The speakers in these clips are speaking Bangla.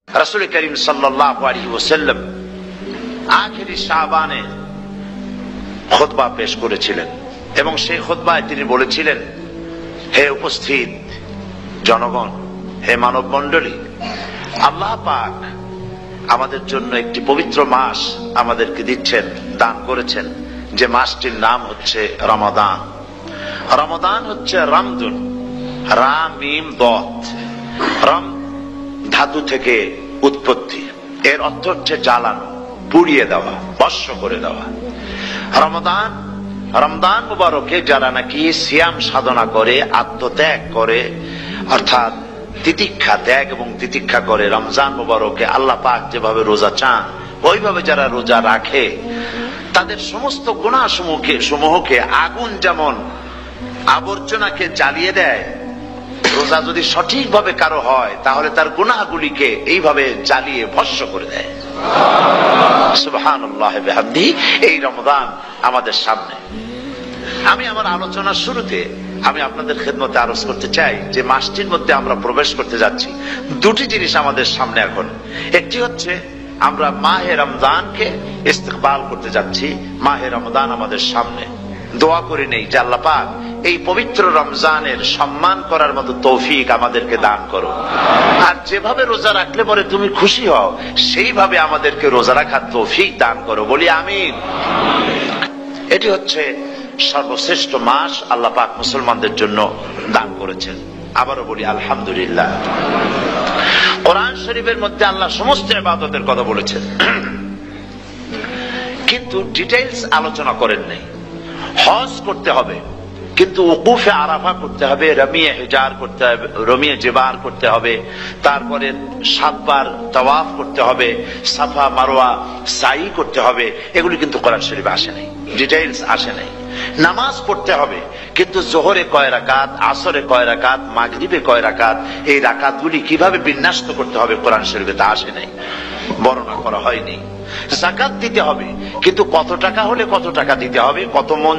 রাসূল করিম সাল্লাল্লাহু আলাইহি ওয়াসাল্লাম আখিরি শাবানে খুতবা পেশ করেছিলেন এবং সেই খুতবায় তিনি বলেছিলেন, হে উপস্থিত জনগণ, হে মানব মণ্ডলী, আল্লাহ পাক আমাদের জন্য একটি পবিত্র মাস আমাদেরকে দিচ্ছেন, দান করেছেন, যে মাসটির নাম হচ্ছে রমাদান। রমাদান হচ্ছে রামদুন, রা মিম দত, রাম ধাতু থেকে উৎপত্তি, এর অর্থ হচ্ছে জ্বালানো, পুড়িয়ে দেওয়া, ভস্ম করে দেওয়া। রমজান মুবারকে যারা নাকি সিয়াম সাধনা করে, আত্মত্যাগ করে, অর্থাৎ তিতিক্ষা, ত্যাগ এবং তিতিক্ষা করে, রমজান মুবারকে আল্লাহ পাক যেভাবে রোজা চান ওইভাবে যারা রোজা রাখে, তাদের সমস্ত গুনাহ সমূহকে আগুন যেমন আবর্জনাকে জ্বালিয়ে দেয়, রোজা যদি সঠিকভাবে কারো হয় তাহলে তার গুনাহগুলিকে এইভাবে জ্বালিয়ে ভস্ম করে দেয়। সুবহানাল্লাহি ওয়া বিহামদিহি। এই রমজান আমাদের সামনে। আমি আমার আলোচনার শুরুতে আমি আপনাদের খেদমতে আরজ করতে চাই যে মাসটির মধ্যে আমরা প্রবেশ করতে যাচ্ছি, দুটি জিনিস আমাদের সামনে এখন। একটি হচ্ছে আমরা মাহে রমজানকে ইস্তেকবাল করতে যাচ্ছি, মাহে রমজান আমাদের সামনে। দোয়া করে নেই যে আল্লাহ পাক এই পবিত্র রমজানের সম্মান করার মতো তৌফিক আমাদেরকে দান করো, আর যেভাবে রোজা রাখলে পরে তুমি খুশি হও সেইভাবে আমাদেরকে রোজা রাখার তৌফিক দান করো, বলি আমিন। এটি হচ্ছে সর্বশ্রেষ্ঠ মাস আল্লাহ পাক মুসলমানদের জন্য দান করেছেন। আবারও বলি আলহামদুলিল্লাহ। কোরআন শরীফের মধ্যে আল্লাহ সমস্ত ইবাদতের কথা বলেছেন, কিন্তু ডিটেইলস আলোচনা করেন নাই। হজ করতে হবে, কিন্তু ওকুফে আরাফা করতে হবে, রমিয়ে হিজার করতে হবে, রমিয়ে জিবার করতে হবে, তারপরে 7 বার তাওয়াফ করতে হবে, সাফা মারওয়া সাই করতে হবে। এগুলি কিন্তু কোরআন শরীফে আসে নাই, ডিটেইলস আসে নাই। নামাজ পড়তে হবে, কিন্তু জোহরে কয় রাকাত, আসরে কয় রাকাত, মাগরিবে কয় রাকাত, এই রাকাতগুলি কিভাবে বিন্যস্ত করতে হবে কোরআন শরীফে তা আসে নাই, বর্ণনা করা হয়নি। যাকাত দিতে হবে, কিন্তু কত টাকা হলে কত টাকা দিতে হবে, কত মন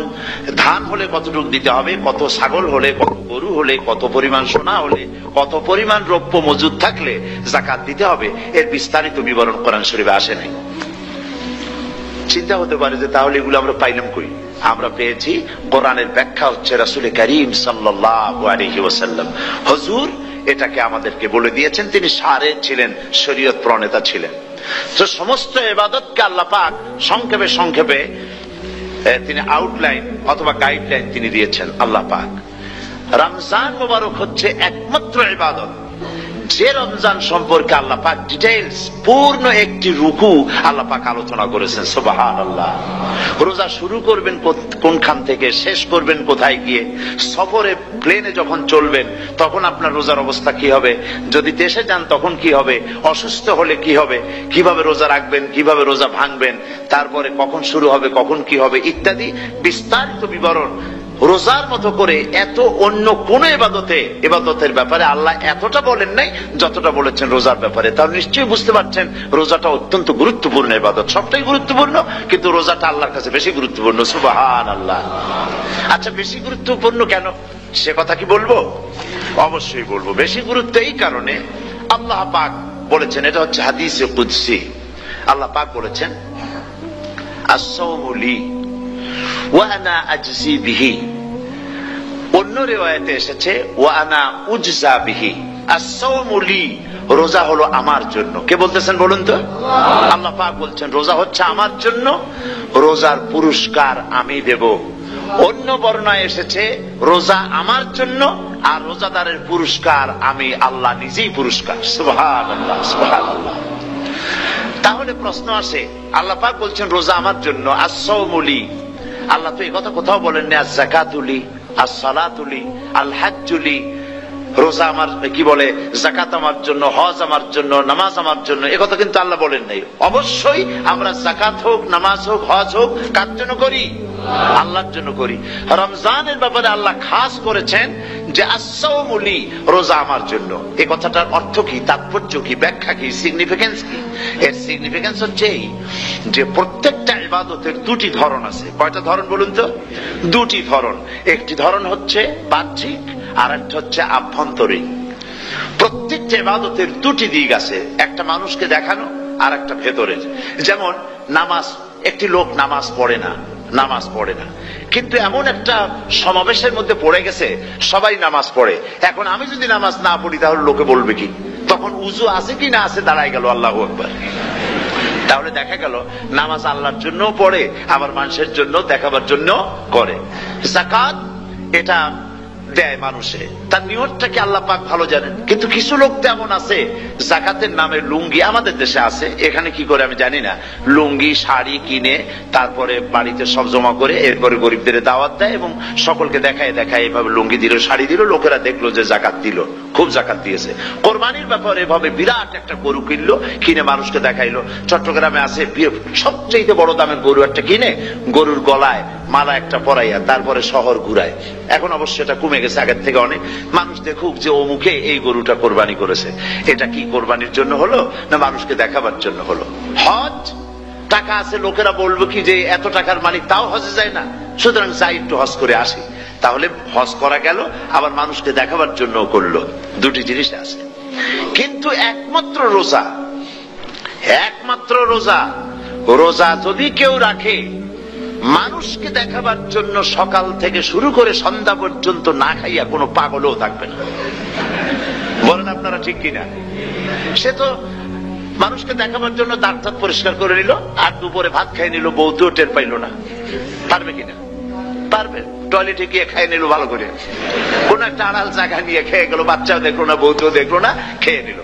ধান হলে কতটুকু দিতে হবে, কত ছাগল হলে, কত গরু হলে, কত পরিমাণ সোনা হলে, কত পরিমাণ রৌপ্য মজুদ থাকলে যাকাত দিতে হবে, এর বিস্তারিত বিবরণ কোরআন শরীফে আসে নাই। চিন্তা হতে পারে যে তাহলে এগুলো আমরা পাইলাম কই? আমরা পেয়েছি কোরআনের ব্যাখ্যা হচ্ছে রাসূল করিম সাল্লাল্লাহু আলাইহি ওয়াসাল্লাম। হুজুর এটাকে আমাদেরকে বলে দিয়েছেন, তিনি সারে ছিলেন, শরীয়ত প্রণেতা ছিলেন। তো সমস্ত ইবাদতকে আল্লাহ পাক সংক্ষেপে সংক্ষেপে তিনি আউটলাইন অথবা গাইডলাইন তিনি দিয়েছেন আল্লাহ পাক। রমজান মুবারক হচ্ছে একমাত্র ইবাদত যে রমজান সম্পর্কে আল্লাহ পাক ডিটেইলস পূর্ণ একটি রুকু আল্লাহ পাক আলোচনা করেছেন। সুবহানাল্লাহ। রোজা শুরু করবেন কোনখান থেকে, শেষ করবেন কোথায় গিয়ে, সফরে প্লেনে যখন চলবেন তখন আপনার রোজার অবস্থা কি হবে, যদি দেশে যান তখন কি হবে, অসুস্থ হলে কি হবে, কিভাবে রোজা রাখবেন, কিভাবে রোজা ভাঙবেন, তারপরে কখন শুরু হবে, কখন কি হবে ইত্যাদি বিস্তারিত বিবরণ। রোজার মতো করে এত অন্য কোন ইবাদতের ব্যাপারে আল্লাহ এতটা বলেন নাই যতটা বলেছেন রোজার ব্যাপারে। তাহলে নিশ্চয়ই বুঝতে পারছেন রোজাটা অত্যন্ত গুরুত্বপূর্ণ ইবাদত। সবটাই গুরুত্বপূর্ণ, কিন্তু রোজাটা আল্লাহর কাছে বেশি গুরুত্বপূর্ণ। সুবহানাল্লাহ। আচ্ছা, বেশি গুরুত্বপূর্ণ কেন সে কথা কি বলবো? অবশ্যই বলবো। বেশি গুরুত্ব এই কারণে, আল্লাহ পাক বলেছেন, এটা হচ্ছে হাদিসে কুদসি। আল্লাহ পাক বলেছেন, আস-সাওমু লি ওয়া আনা আজজি বিহি। অন্য রিওয়ায়াতে এসেছে ওয়া আনা উজজা বিহি। আস-সাওমু লি, রোজা হলো আমার জন্য। কে বলতেছেন বলুন তো? আল্লাহ পাক বলছেন রোজা হচ্ছে আমার জন্য, রোজার পুরস্কার আমি দেব। অন্য বর্ণনায় এসেছে রোজা আমার জন্য আর রোজাদারের পুরস্কার আমি আল্লাহ নিজেই পুরস্কার। সুবহানাল্লাহ, সুবহানাল্লাহ। তাহলে প্রশ্ন আসে, আল্লাহ পাক বলছেন রোজা আমার জন্য, আস-সাওমু লি। আল্লাহ তো এই কথা কোথাও বলেননি আজ-যাকাতুলি, আস-সালাতুলি, আল-হাজ্জুলি। রোজা আমার কি বলে, যাকাত আমার জন্য, হজ আমার জন্য, নামাজ আমার জন্য, এ কথা কিন্তু আল্লাহ বলেন নাই। অবশ্যই আমরা যাকাত হোক, নামাজ হোক, হজ হোক কার জন্য করি? আল্লাহর জন্য করি। রমজানের ব্যাপারে আল্লাহ খাস করেছেন যে আস-সাওমু লি, রোজা আমার জন্য। এই কথাটার অর্থ কি, তাৎপর্য কি, ব্যাখ্যা কি, সিগনিফিকেন্স কি? এর সিগনিফিকেন্স হচ্ছে এই যে প্রত্যেকটা ইবাদতের দুটি ধরন আছে। কয়টা ধরন বলুন তো? দুটি ধরন। একটি ধরন হচ্ছে বাহ্যিক আর একটা হচ্ছে আভ্যন্তরীণ। প্রত্যেকটা ইবাদতের দুটি দিক আছে, একটা মানুষকে দেখানো আর একটা ভেতরের। যেমন নামাজ, একটি লোক নামাজ পড়ে না, কিন্তু এমন একটা সমাবেশের মধ্যে পড়ে গেছে, সবাই নামাজ পড়ে। এখন আমি যদি নামাজ না পড়ি তাহলে লোকে বলবে কি? তখন উজু আছে কি না আছে দাঁড়ায় গেল আল্লাহু আকবার। তাহলে দেখা গেল নামাজ আল্লাহর জন্য পড়ে, আবার মানুষের জন্য দেখাবার জন্য করে। যাকাত এটা দেয় মানুষে, তার নিয়তটাকে আল্লাহ পাক ভালো জানেন। কিন্তু কিছু লোক তেমন আছে, যাকাতের নামে লুঙ্গি, আমাদের দেশে আছে, এখানে কি করে আমি জানি না, লুঙ্গি শাড়ি কিনে তারপরে বাড়িতে সব জমা করে এরপরে গরিবদের দাওয়াত দেয় এবং সকলকে দেখায় এভাবে লুঙ্গি দিল, শাড়ি দিল, লোকেরা দেখলো যে যাকাত দিল, খুব যাকাত দিয়েছে। কোরবানির ব্যাপারে এভাবে বিরাট একটা গরু কিনলো, কিনে মানুষকে দেখাইলো। চট্টগ্রামে আছে সবচেয়ে বড় দামের গরু একটা কিনে গরুর গলায় মালা একটা পরাইয়া তারপরে শহর ঘুরায়। এখন অবশ্য এটা কমে গেছে আগের থেকে অনেক। মানুষ দেখুক যে অমুকে এই গরুটা কোরবানি করেছে। এটা কি কোরবানির জন্য হলো না মানুষকে দেখাবার জন্য হলো? হজ, টাকা আছে, লোকেরা বলবো কি যে এত টাকার মালিক তাও হজে যায় না, সুতরাং যাই একটু হজ করে আসি। তাহলে হজ করা গেল, আবার মানুষকে দেখাবার জন্য করলো। দুটি জিনিস আছে। কিন্তু একমাত্র রোজা যদি কেউ রাখে মানুষকে দেখাবার জন্য, সকাল থেকে শুরু করে সন্ধ্যা পর্যন্ত না খাইয়া কোনো পাগলও থাকবে না। বলেন আপনারা ঠিক কিনা? সে তো মানুষকে দেখাবার জন্য দাঁত পরিষ্কার করে নিল আর দুপুরে ভাত খাই নিল, বউতেও টের পাইল না। পারবে কিনা? পারবে। টয়লেটে গিয়ে খাই নিল ভালো করে, কোন একটা আড়াল জায়গা নিয়ে খেয়ে গেল, বাচ্চাও দেখলো না, বউতেও দেখলো না, খেয়ে নিল।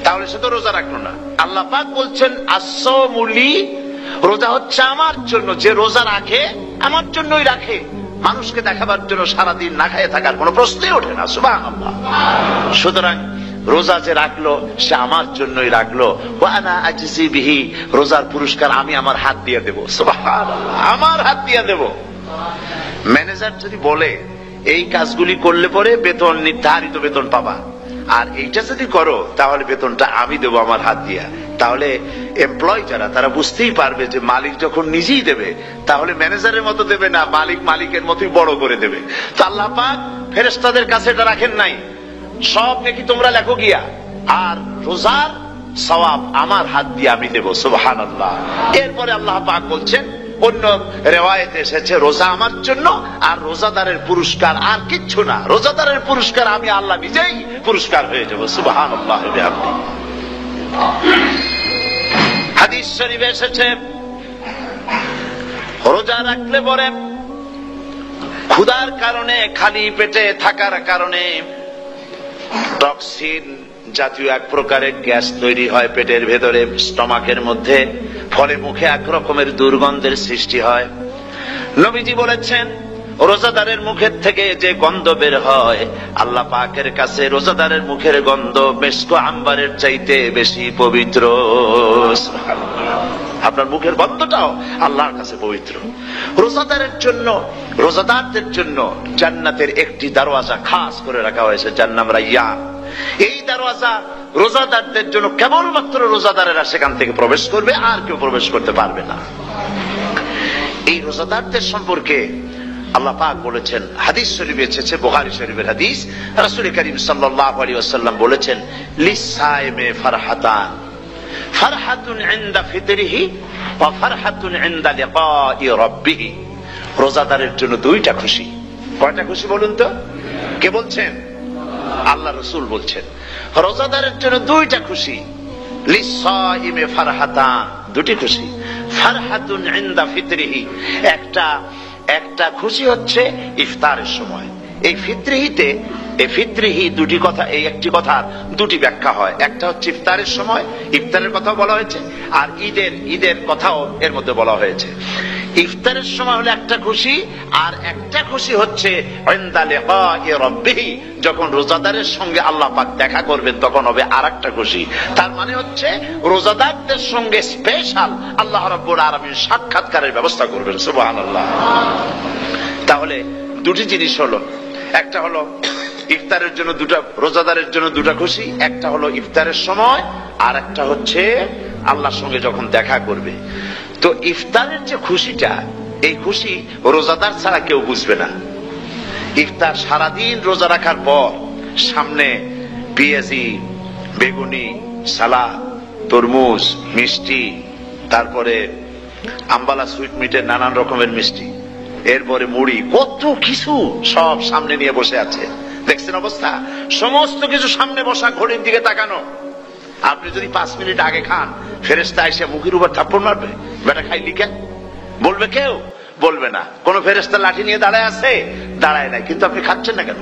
তাহলে সে তো রোজা রাখলো না। আল্লাহ পাক বলছেন আস-সাওমু লি, রোজা হচ্ছে আমার জন্য। যে রোজা রাখে আমার জন্যই রাখে, মানুষকে দেখাবার জন্য সারাদিন না খাইয়ে থাকার কোনো প্রশ্নই ওঠে না। সুবহানাল্লাহ। সুতরাং রোজা যে রাখলো সে আমার জন্যই রাখলো। ওয়া আনা আজজি বিহি, রোজার পুরস্কার আমি আমার হাত দিয়ে দেব। সুবহানাল্লাহ, আমার হাত দিয়ে দেব। ম্যানেজার যদি বলে এই কাজগুলি করলে পরে বেতন, নির্ধারিত বেতন পাবা, আর এইটা যদি করো তাহলে বেতনটা আমি দেবো আমার হাত দিয়া, তাহলে এমপ্লয় যারা তারা বুঝতেই পারবে যে মালিক যখন নিজেই দেবে তাহলে ম্যানেজারের মতো দেবে না, মালিক মালিকের মতোই বড় করে দেবে। তো আল্লাহ পাক ফেরেশতাদের কাছে এটা রাখেন নাই, সব নাকি তোমরা লেখো গিয়া, আর রোজার সওয়াব আমার হাত দিয়ে আমি দেব। সুবহানাল্লাহ। এরপরে আল্লাহ পাক বলছেন, অন্য রিওয়ায়েতে এসেছে রোজা আমার জন্য, আর রোজাদারের পুরস্কার আর কিচ্ছু না, রোজাদারের পুরস্কার আমি আল্লাহ নিজেই পুরস্কার হয়ে যাব। সুবহানাল্লাহ। হাদিস শরীফে এসেছে রোজা রাখলে পরে ক্ষুধার কারণে, খালি পেটে থাকার কারণে টক্সিন জাতীয় এক প্রকারের গ্যাস তৈরি হয় পেটের ভেতরে, স্টমাকের মধ্যে, ফলে মুখে এক রকমের দুর্গন্ধের সৃষ্টি হয়। নবীজি বলেছেন রোজাদারের মুখের থেকে যে গন্ধ বের হয় আল্লাহ পাকের কাছে রোজাদারের মুখের গন্ধ মেশক আম্বারের চাইতে বেশি পবিত্র। আপনার মুখের গন্ধটাও আল্লাহর কাছে পবিত্র। রোজাদারের জন্য, রোজাদারদের জন্য জান্নাতের একটি দরওয়াজা খাস করে রাখা হয়েছে, যার নাম রায়্যান। এই দরওয়াজা রোজাদারদের জন্য, কেবলমাত্র রোজাদারেরা সেখান থেকে প্রবেশ করবে, আর কেউ প্রবেশ করতে পারবে না। এই রোজাদারদের সম্পর্কে আল্লাহ পাক বলেছেন, হাদিস শরীফে এসেছে, বুখারী শরীফের হাদিস, রাসূল করিম সাল্লাল্লাহু আলাইহি ওয়াসাল্লাম বলেছেন লিসাইমে ফারহাতান, ফারহাতুন ইনদা ফিতরিহি ওয়া ফারহাতুন ইনদা লিকাই রাব্বিহ। রোজাদারের জন্য দুইটা খুশি। কয়টা খুশি বলুন তো? কে বলছেন? আল্লাহ রাসূল বলছেন রোজাদারের জন্য দুইটা খুশি। লিসাইমে ফারহাতান, দুটি খুশি। ফারহাতুন ইনদা ফিতরিহি, একটা খুশি হচ্ছে ইফতারের সময়। এই ফিতরিহিতে, এই ফিতরিহি দুটি কথা, এই একটি কথার দুটি ব্যাখ্যা হয়। একটা হচ্ছে ইফতারের সময়, ইফতারের কথা বলা হয়েছে, আর ঈদের কথাও এর মধ্যে বলা হয়েছে। ইফতারের সময় হলো একটা খুশি, আর একটা খুশি হচ্ছে ইনদা লিকাই রাব্বিহ, যখন রোজাদারের সঙ্গে আল্লাহ পাক দেখা করবেন তখন হবে আরেকটা খুশি। তার মানে হচ্ছে রোজাদারদের সঙ্গে স্পেশাল আল্লাহ রাব্বুল আলামিন সাক্ষাৎকারের ব্যবস্থা করবেন। সুবহানাল্লাহ। তাহলে দুটি জিনিস হলো, একটা হলো ইফতারের জন্য দুটা, রোজাদারের জন্য দুটা খুশি, একটা হলো ইফতারের সময়, আর একটা হচ্ছে আল্লাহর সঙ্গে যখন দেখা করবে। তো ইফতারের যে খুশিটা, এই খুশি রোজাদার ছাড়া কেউ বুঝবে না। ইফতার সারাদিন রোজা রাখার পর সামনে পেঁয়াজি, বেগুনি, সালাদ, তরমুজ, মিষ্টি, তারপরে আম্বালা সুইট মিটের নানান রকমের মিষ্টি, এরপরে মুড়ি, কত কিছু সব সামনে নিয়ে বসে আছে। দেখছেন অবস্থা? সমস্ত কিছু সামনে বসা, ঘড়ির দিকে তাকানো। আপনি যদি 5 মিনিট আগে খান, ফেরেশতা এসে মুখের উপর থাপ্পড় মারবে, বেটা খাইলি কেন বলবে? কেউ বলবে না। কোন ফেরেশতা লাঠি নিয়ে দাঁড়ায় আছে? দাঁড়ায় নাই, কিন্তু আপনি খাচ্ছেন না কেন?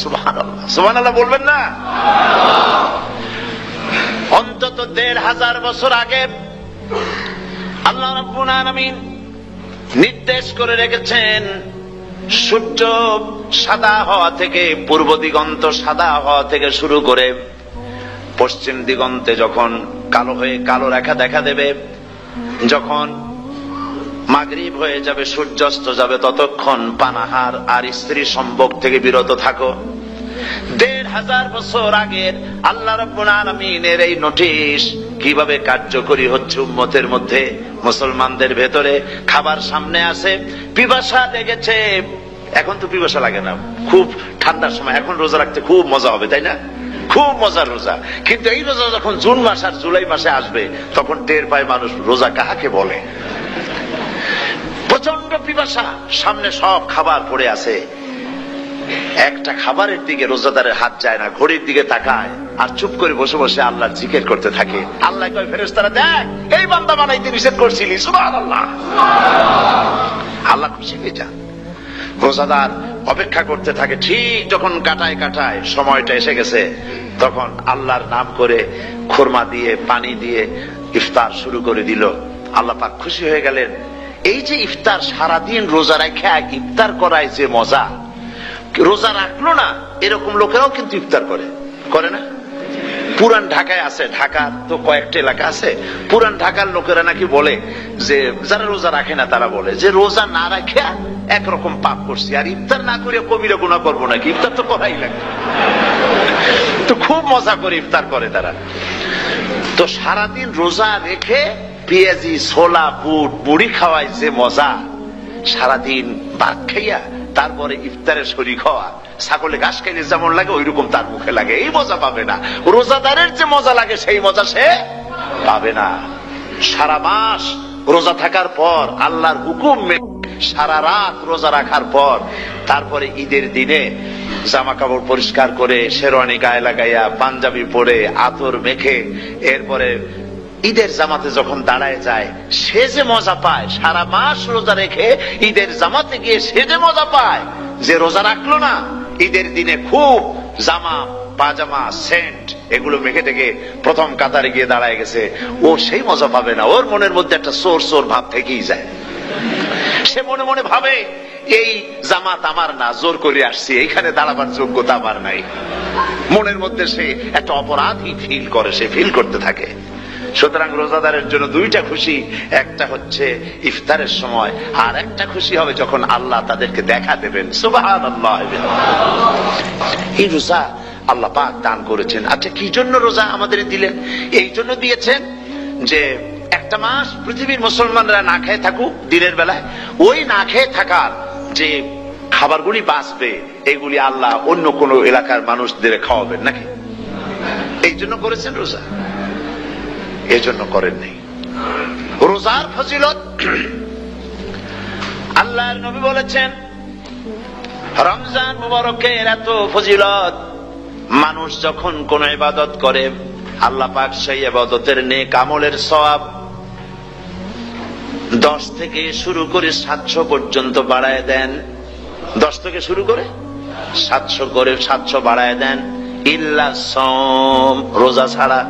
সুবহানাল্লাহ, সুবহানাল্লাহ বলবেন না? অন্তত 1500 বছর আগে আল্লাহ রাব্বুল আলামিন নির্দেশ করে রেখেছেন, সূর্য সাদা হওয়া থেকে, পূর্ব দিগন্ত সাদা হওয়া থেকে শুরু করে পশ্চিম দিগন্তে যখন কালো হয়ে কালো রেখা দেখা দেবে, যখন মাগরিব হয়ে যাবে, সূর্যাস্ত যাবে, ততক্ষণ পানাহার আর স্ত্রী সম্ভোগ থেকে বিরত থাকো। 1500 বছর আগের আল্লাহ রাব্বুল আলামিনের এই নোটিশ কিভাবে কার্যকরী হচ্ছে উম্মতের মধ্যে, মুসলমানদের ভেতরে। খাবার সামনে আছে, পিপাসা লেগেছে। এখন তো পিপাসা লাগে না, খুব ঠান্ডার সময়। এখন রোজা রাখতে খুব মজা হবে, তাই না? খুব মজার রোজা। কিন্তু এই রোজা যখন জুন মাস আর জুলাই মাসে আসবে, তখন টের পায় মানুষ রোজা কাহাকে বলে। প্রচন্ড পিপাসা, সামনে সব খাবার পড়ে আছে, একটা খাবারের দিকে রোজাদারের হাত যায় না, ঘড়ির দিকে তাকায় আর চুপ করে বসে বসে আল্লাহর জিকির করতে থাকে। আল্লাহ কয়, ফেরেশতারা দেখ, এই বান্দা বানাইতে নিষেধ করছিলি, সুবহানাল্লাহ। আল্লাহ খুশি হয়ে যান। রোজাদার অপেক্ষা করতে থাকে। ঠিক যখন কাটায় কাটায় সময়টা এসে গেছে, তখন আল্লাহর নাম করে খুরমা দিয়ে, পানি দিয়ে ইফতার শুরু করে দিল। আল্লাহ পাক খুশি হয়ে গেলেন। এই যে ইফতার, সারাদিন রোজা রেখে ইফতার করায় যে মজা, রোজা রাখলো না এরকম লোকেরাও কিন্তু ইফতার করে, করে না? পুরান ঢাকায় আছে, ঢাকার তো কয়েকটা এলাকা আছে, পুরান ঢাকার লোকেরা নাকি বলে যে, যারা রোজা রাখে না তারা বলে যে, রোজা না রাখে একরকম পাপ করছি, আর ইফতার না করে কবিরা গুনাহ করবো নাকি, ইফতার তো করাই লাগে। তো খুব মজা করে ইফতার করে তারা। তো সারাদিন রোজা রেখে পেঁয়াজি, ছোলা, বুট, মুড়ি খাওয়ায় যে মজা, সারাদিন ভাত খাইয়া তারপরে ইফতারের শরীক হওয়া, ছাগলে ঘাস খাইলে যেমন লাগে ওই রকম তার মুখে লাগে। এই মজা পাবে না। রোজাদারের যে মজা লাগে সেই মজা সে পাবে না। সারা মাস রোজা থাকার পর, আল্লাহর হুকুম মেনে সারা রাত রোজা রাখার পর, তারপরে ঈদের দিনে জামা কাপড় পরিষ্কার করে, শেরওয়ানি গায়ে লাগাইয়া, পাঞ্জাবি পরে, আতর মেখে, এরপরে ঈদের জামাতে যখন দাঁড়ায় যায়, সে যে মজা পায়, সারা মাস রোজা রেখে ঈদের জামাতে গিয়ে সে যে মজা পায়, যে রোজা রাখলো না, ঈদের দিনে খুব জামা, পাজামা, সেন্ট এগুলো মেখে টেকে প্রথম কাতারে গিয়ে দাঁড়ায় গেছে, ও সেই মজা পাবে না। ওর মনের মধ্যে একটা চোর চোর ভাব থেকেই যায়। সে মনে মনে ভাবে, এই জামাত আমার না, জোর করে আসছি, এইখানে দাঁড়াবার যোগ্যতা আমার নাই। মনের মধ্যে সে একটা অপরাধী ফিল করে, সে ফিল করতে থাকে। সুতরাং রোজাদারের জন্য দুইটা খুশি, একটা হচ্ছে ইফতারের সময়, আর একটা খুশি হবে যখন আল্লাহ তাদেরকে দেখা দেবেন। সুবহানাল্লাহ। এই রোজা আল্লাহ পাক দান করেছেন। আচ্ছা, কি জন্য রোজা আমাদের দিলেন? এই জন্য দিয়েছেন যে একটা মাস পৃথিবীর মুসলমানরা না খেয়ে থাকুক দিনের বেলায়, ওই না খেয়ে থাকার যে খাবারগুলি বাঁচবে, এগুলি আল্লাহ অন্য কোন এলাকার মানুষদের খাওয়াবেন নাকি? এই জন্য করেছেন রোজা, এই জন্য করেন নাই। রোজার ফজিলত আল্লাহর নবী বলেছেন, রমজান মুবারকের এত ফজিলত, মানুষ যখন কোন ইবাদত করে, আল্লাহ পাক সেই ইবাদতের নেক আমলের সওয়াব 10 থেকে শুরু করে 700 পর্যন্ত বাড়ায় দেন। 10 থেকে শুরু করে 700 করে 700 বাড়ায় দেন, ইল্লা সাওম, রোজা ছাড়া।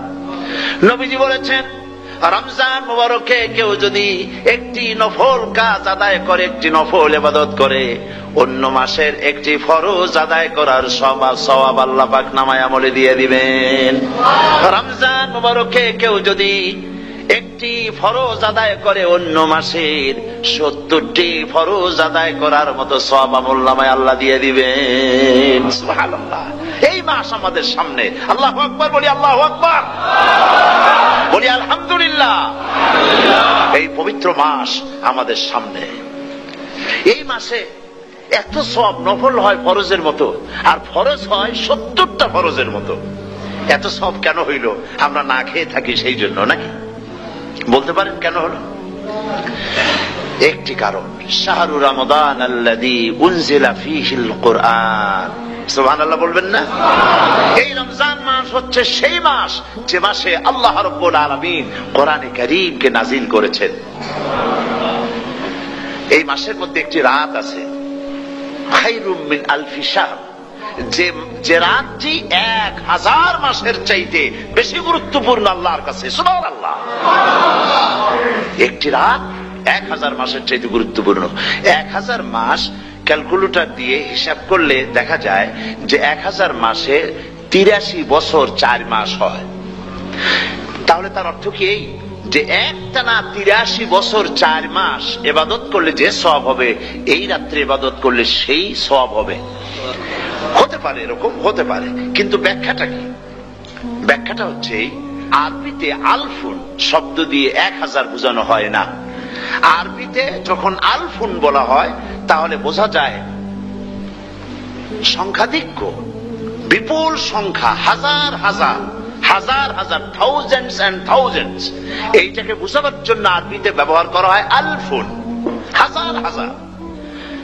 নবীজি বলেছেন, রমজান মুবারকে কেউ যদি একটি নফল কাজ আদায় করে, একটি নফল ইবাদত করে, অন্য মাসের একটি ফরজ আদায় করার সওয়াব আল্লাহ পাক নামায়ে আমলে দিয়ে দিবেন। রমজান মুবারকে কেউ যদি একটি ফরজ আদায় করে, অন্য মাসের 70টি ফরজ আদায় করার মতো সওয়াব আমলনামায় আল্লাহ দিয়ে দিবেন। সুবহানাল্লাহ। এই মাস আমাদের সামনে। আল্লাহু আকবার বলি, আল্লাহু আকবার বলি, আলহামদুলিল্লাহ। এই পবিত্র মাস আমাদের সামনে। এই মাসে এত সওয়াব, নফল হয় ফরজের মতো, আর ফরজ হয় 70টা ফরজের মতো। এত সব কেন হইল? আমরা না খেয়ে থাকি সেই জন্য নাকি? বলতে পারেন কেন হলো? একটি কারণ, শাহরু রমাদান আল্লাযী উনজিলা ফীহিল কুরআন। সুবহানাল্লাহ বলবেন না? এই রমজান মাস হচ্ছে সেই মাস যে মাসে আল্লাহ রাব্বুল আলামিন কোরআনে কারীমকে নাযিল করেছেন। এই মাসের মধ্যে একটি রাত আছে, খায়রুম মিন আলফি শাহর, যে রাতটি 1000 মাসের চাইতে বেশি গুরুত্বপূর্ণ আল্লাহর কাছে। সুবহানাল্লাহ। একটি রাত 1000 মাসের চাইতে গুরুত্বপূর্ণ। 1000 মাস ক্যালকুলেটর দিয়ে হিসাব করলে দেখা যায় যে 1000 মাসে 83 বছর 4 মাস হয়। তাহলে তার অর্থ কি এই যে একটানা 83 বছর 4 মাস ইবাদত করলে যে সওয়াব হবে, এই রাত্রে ইবাদত করলে সেই সওয়াব হবে? হতে পারে, এরকম হতে পারে, কিন্তু ব্যাখ্যাটা কি? ব্যাখ্যাটা হচ্ছে আরবিতে আলফুন শব্দ দিয়ে 1000 বোঝানো হয় না। আরবিতে যখন আলফুন বলা হয় তাহলে বোঝা যায় সংখ্যাধিক্য, বিপুল সংখ্যা, হাজার হাজার হাজার হাজার, থাউজেন্ডস এন্ড থাউজেন্ডস। এইটাকে বোঝাবার জন্য আরবিতে ব্যবহার করা হয় আলফুন, হাজার হাজার।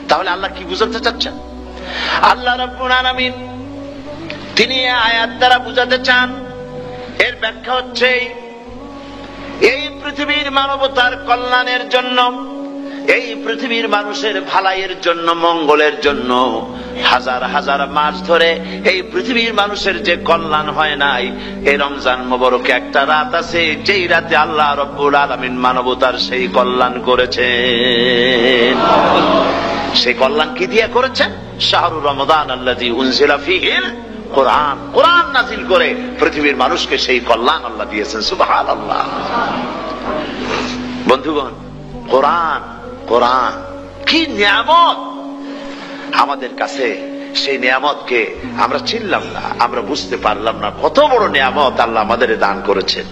তাহলে আল্লাহ কি বুঝাতে চাচ্ছেন? আল্লাহ রাব্বুল আলামিন তিনি আয়াত দ্বারা বুঝাতে চান, এর ব্যাখ্যা হচ্ছে এই পৃথিবীর মানবতার কল্যাণের জন্য, এই পৃথিবীর মানুষের ভালাইয়ের জন্য, মঙ্গলের জন্য হাজার হাজার মাস ধরে এই পৃথিবীর মানুষের যে কল্যাণ হয় নাই, এই রমজান মোবারকে একটা রাত আছে যেই রাতে আল্লাহ রাব্বুল আলামিন মানবতার সেই কল্যাণ করেছেন। সেই কল্যাণ কি দিয়ে করেছেন? শাহরু রমাদান আল্লাযী উনজিলা ফীহিল কোরআন, কোরআন নাযিল করে পৃথিবীর মানুষকে সেই কল্যাণ আল্লাহ দিয়েছেন। সুবহানাল্লাহ। বন্ধুগণ, কোরআন, কোরআন কি নিয়ামত আমাদের কাছে! সেই নিয়ামতকে আমরা চিনলাম না, আমরা বুঝতে পারলাম না কত বড় নিয়ামত আল্লাহ আমাদের দান করেছেন।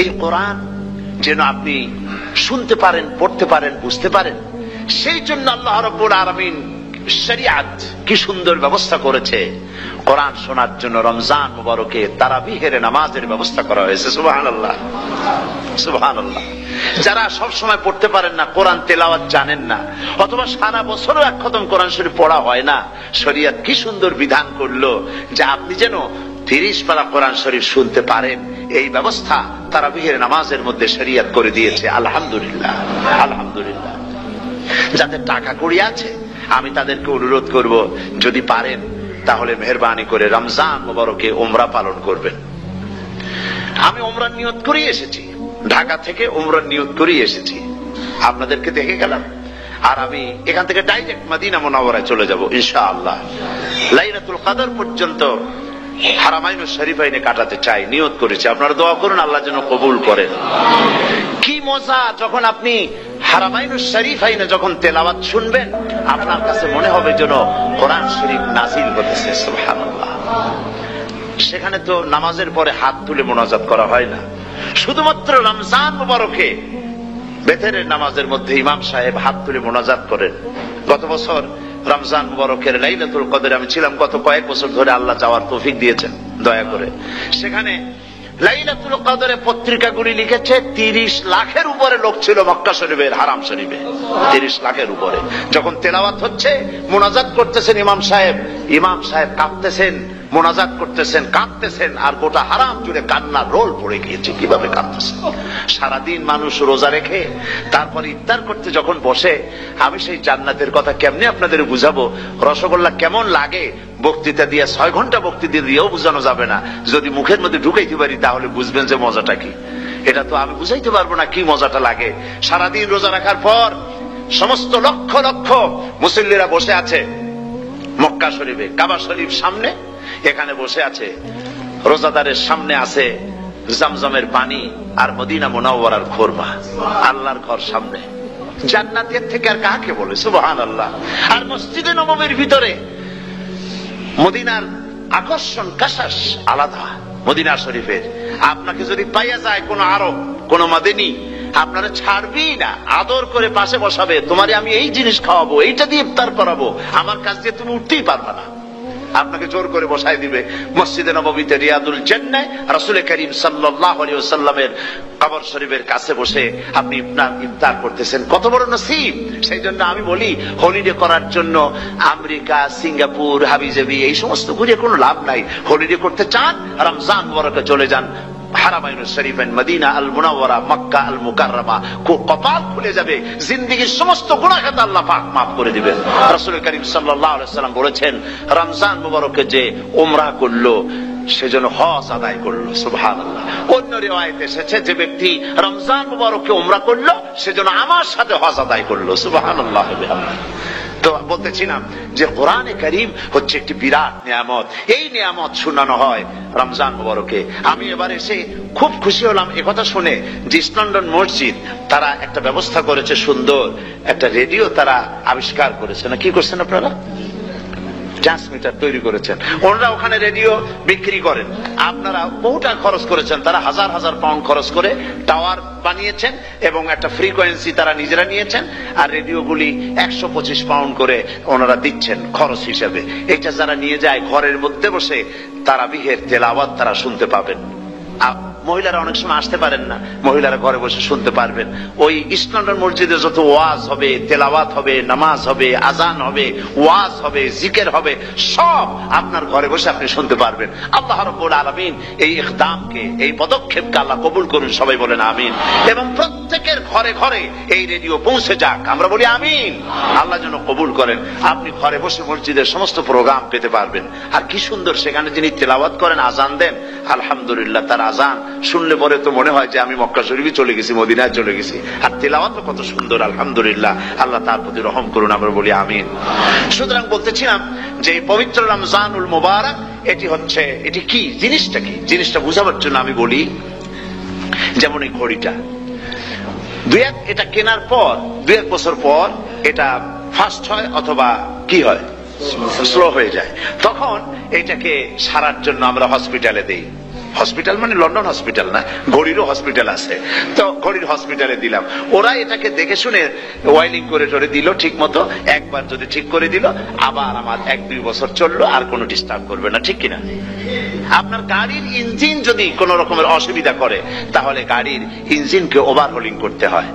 এই কোরআন যেন আপনি শুনতে পারেন, পড়তে পারেন, বুঝতে পারেন, সেই জন্য আল্লাহ রাব্বুল আলামিন শরিয়াত কি সুন্দর ব্যবস্থা করেছে। কোরআন শোনার জন্য রমজান মুবারকে তারাবিহের নামাজের ব্যবস্থা করা হয়েছে। সুবহানাল্লাহ, সুবহানাল্লাহ। যারা সব সময় পড়তে পারেন না, কোরআন তেলাওয়াত জানেন না, অথবা সারা বছরও এক খতম কোরআন শরীফ পড়া হয় না, শরিয়াত কি সুন্দর বিধান করলো যে আপনি যেন 30 পারা কোরআন শরীফ শুনতে পারেন। এই ব্যবস্থা তারাবিহের নামাজের মধ্যে শরিয়াত করে দিয়েছে। আলহামদুলিল্লাহ, আলহামদুলিল্লাহ। যাদের টাকা কড়ি আছে আমি তাদেরকে অনুরোধ করব, যদি পারেন তাহলে মেহেরবানি করে রমজান মুবারকে উমরা পালন করবেন। আমি উমরার নিয়ত করেই এসেছি, ঢাকা থেকে উমরার নিয়ত করেই এসেছি, আপনাদেরকে দেখে গেলাম। আর আমি এখান থেকে ডাইরেক্ট মদিনা মুনাওয়ারায় চলে যাব ইনশাআল্লাহ। লাইলাতুল কদর পর্যন্ত হারামাইনুশ শরীফাইনে কাটাতে চাই, নিয়ত করেছি। আপনারা দোয়া করুন আল্লাহ যেন কবুল করেন। কি মজা যখন আপনি হারামাইনুশ শরীফাইনে যখন তেলাওয়াত শুনবেন, আপনার কাছে মনে হবে যেন কোরআন শরীফ নাযিল হতেছে। সুবহানাল্লাহ। সেখানে তো নামাজের পরে হাত তুলে মোনাজাত করা হয় না, শুধুমাত্র রমজান মুবারকে বেতেরের নামাজের মধ্যে ইমাম সাহেব হাত তুলে মোনাজাত করেন। গত বছর রমজান মুবারকের লাইলাতুল কদরে আমি ছিলাম, গত কয়েক বছর ধরে আল্লাহ যাওয়ার তৌফিক দিয়েছেন দয়া করে। সেখানে লাইলাতুল কদরে পত্রিকাগুলি লিখেছে 30 লাখের উপরে লোক ছিল মক্কা শরীফের, হারাম শরীফে 30 লাখের উপরে। যখন তেলাওয়াত হচ্ছে, মোনাজাত করতেছেন ইমাম সাহেব কাঁদতেছেন, মোনাজাত করতেছেন, কাঁদতেছেন, আর গোটা হারাম জুড়ে কান্নার রোল পড়ে গিয়েছে। কিভাবে কাঁদতেছেন! সারাদিন মানুষ রোজা রেখে তারপর ইফতার করতে যখন বসে, আমি সেই জান্নাতের কথা কেমনে আপনাদের বুঝাবো? রসগোল্লা কেমন লাগে বক্তৃতা দিয়ে 6 ঘন্টা বক্তৃতা দিয়েও বোঝানো যাবে না। যদি মুখের মধ্যে ঢুকাইতে পারি তাহলে বুঝবেন যে মজাটা কি। এটা তো আমি বুঝাইতে পারবো না কি মজাটা লাগে। সারাদিন রোজা রাখার পর সমস্ত লক্ষ লক্ষ মুসল্লিরা বসে আছে মক্কা শরীফে, কাবা শরীফ সামনে, এখানে বসে আছে। রোজাদারের সামনে আছে জমজমের পানি আর মদিনা মুনাওয়ারার খুরমা, আল্লাহর ঘর সামনে। জান্নাতের থেকে আর কাকে বলে! সুবহানাল্লাহ। আর মসজিদে নববীর ভিতরে মদিনার আকর্ষণ কাশাস আলাদা। মদিনা শরীফের আপনাকে যদি পাইয়া যায় কোন আরব, কোন মাদিনী, আপনারা ছাড়বি না, আদর করে পাশে বসাবে, তোমারে আমি এই জিনিস খাওয়াবো, এইটা দিয়ে ইফতার করাবো, আমার কাছ দিয়ে তুমি উঠতেই পারবে না। আপনাকে জোর করে বসায় দিবে মসজিদে নববীতে রিয়াদুল জান্নাহ রাসূল করিম সাল্লাল্লাহু আলাইহি ওয়াসাল্লামের কবর শরীফের কাছে বসে আপনি ইফতার করতেছেন, কত বড় নসিব। সেই জন্য আমি বলি হলিডে করার জন্য আমেরিকা, সিঙ্গাপুর, হাবিজাবি এই সমস্ত ঘুরে কোনো লাভ নাই। হলিডে করতে চান, রমজান মুবারকে চলে যান হারামাইনুল শরীফাইন, মদিনা আল মুনাওয়ারা, মক্কা আল মুকাররমা। কপাল খুলে যাবে, জিন্দেগীর সমস্ত গুনাহ খাতা আল্লাহ পাক maaf করে দিবেন। রাসূল করিম সাল্লাল্লাহু আলাইহি ওয়াসাল্লাম বলেছেন, রমজান মুবারকে যে উমরা করলো সেজন্য হজ আদায় করলো। সুবহানাল্লাহ। অন্য রিওয়ায়াতে এসেছে, যে ব্যক্তি রমজান মুবারকে উমরা করলো সেজন্য আমার সাথে হজ আদায় করলো। সুবহানাল্লাহ। তো বলতেছিলাম যে কোরআনে কারীম হচ্ছে একটি বিরাট নিয়ামত। এই নিয়ামত শোনানো হয় রমজান মুবারকে। আমি এবার এসে খুব খুশি হলাম একথা শুনে যে ইস্ট লন্ডন মসজিদ তারা একটা ব্যবস্থা করেছে, সুন্দর একটা রেডিও তারা আবিষ্কার করেছে। না কি করছেন আপনারা? ট্রান্সমিটার তৈরি করেছেন। ওনারা ওখানে রেডিও বিক্রি করেন। আপনারা বহুটা খরচ করেছেন, তারা হাজার হাজার পাউন্ড খরচ করে টাওয়ার বানিয়েছেন এবং একটা ফ্রিকোয়েন্সি তারা নিজেরা নিয়েছেন, আর রেডিওগুলি 125 পাউন্ড করে ওনারা দিচ্ছেন খরচ হিসেবে। এটা যারা নিয়ে যায় ঘরের মধ্যে বসে তারাবিহের তেলাওয়াত তারা শুনতে পাবেন। মহিলারা অনেক সময় আসতে পারেন না, মহিলারা ঘরে বসে শুনতে পারবেন। ওই ইস্ট লন্ডন মসজিদে যত ওয়াজ হবে, তেলাওয়াত হবে, নামাজ হবে, আজান হবে, ওয়াজ হবে, জিকির হবে, সব আপনার ঘরে বসে আপনি শুনতে পারবেন। আল্লাহ রাব্বুল আলামিন এই ইকদামকে, এই পদক্ষেপকে আল্লাহ কবুল করুন, সবাই বলেন আমিন। এবং প্রত্যেকের ঘরে ঘরে এই রেডিও পৌঁছে যাক, আমরা বলি আমিন। আল্লাহ যেন কবুল করেন। আপনি ঘরে বসে মসজিদের সমস্ত প্রোগ্রাম পেতে পারবেন। আর কি সুন্দর, সেখানে যিনি তেলাওয়াত করেন, আজান দেন, আলহামদুলিল্লাহ, তার আজান শুনলে পরে তো মনে হয় যে আমি মক্কা শরীফে চলে গেছি, মদিনায় চলে গেছি। আর তেলাওয়াত কত সুন্দর, আলহামদুলিল্লাহ। আল্লাহ তার প্রতি রহম করুন, আমরা বলি আমিন। সুতরাং বলতেছিলাম যে এই পবিত্র রমজানুল মুবারক এটি কি, জিনিসটা কি, জিনিসটা বুঝাবার জন্য আমি বলি, যেমন এই ঘড়িটা এটা কেনার পর 2-1 বছর পর এটা ফাস্ট হয় অথবা কি হয়, স্লো হয়ে যায়। তখন এটাকে সারার জন্য আমরা হসপিটালে দেই। হসপিটাল মানে লন্ডন হসপিটাল না, ঘড়িরও হসপিটাল আছে। তো ঘড়ির হসপিটালে দিলাম, ওরা এটাকে দেখে শুনে ওয়াইলিং করে টরে দিল ঠিক মতো। একবার যদি ঠিক করে দিল, আবার আমার 1-2 বছর চললো, আর কোনো ডিস্টার্ব করবে না, ঠিক কিনা? আপনার গাড়ির ইঞ্জিন যদি কোনো রকমের অসুবিধা করে, তাহলে গাড়ির ইঞ্জিনকে ওভারহোলিং করতে হয়,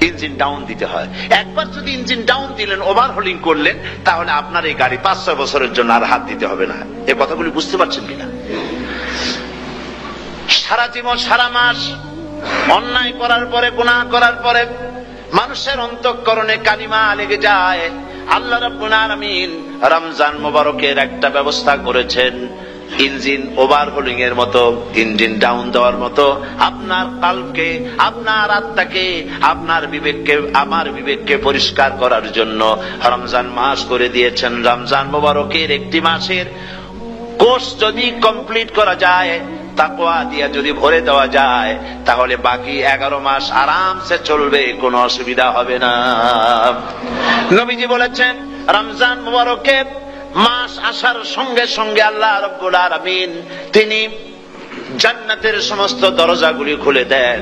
ইঞ্জিন ডাউন দিতে হয়। একবার যদি ইঞ্জিন ডাউন দিলেন, ওভারহোলিং করলেন, তাহলে আপনার এই গাড়ি 5-6 বছরের জন্য আর হাত দিতে হবে না। এই কথাগুলি বুঝতে পারছেন কিনা? সারা জীবন, সারা মাস অন্যায় করার পরে, গুনাহ করার পরে মানুষের অন্তঃকরণে কালিমা লেগে যায়। আল্লাহ রাব্বুল আলামিন রমজান মুবারকের একটা ব্যবস্থা করেছেন, ইঞ্জিন ওভারহোলিং এর মতো, ইঞ্জিন ডাউন দেওয়ার মতো। আপনার কালকে, আপনার আত্মাকে, আপনার বিবেককে, আমার বিবেককে পরিষ্কার করার জন্য রমজান মাস করে দিয়েছেন। রমজান মুবারকের একটি মাসের কোর্স যদি কমপ্লিট করা যায়, তাকওয়া দিয়া যদি ভরে দেওয়া যায়, তাহলে বাকি 11 মাস আরামসে চলবে, কোনো অসুবিধা হবে না। নবীজি বলেছেন, রমজান মুবারকের মাস আসার সঙ্গে সঙ্গে আল্লাহ রাব্বুল আলামিন তিনি জান্নাতের সমস্ত দরজাগুলি খুলে দেন,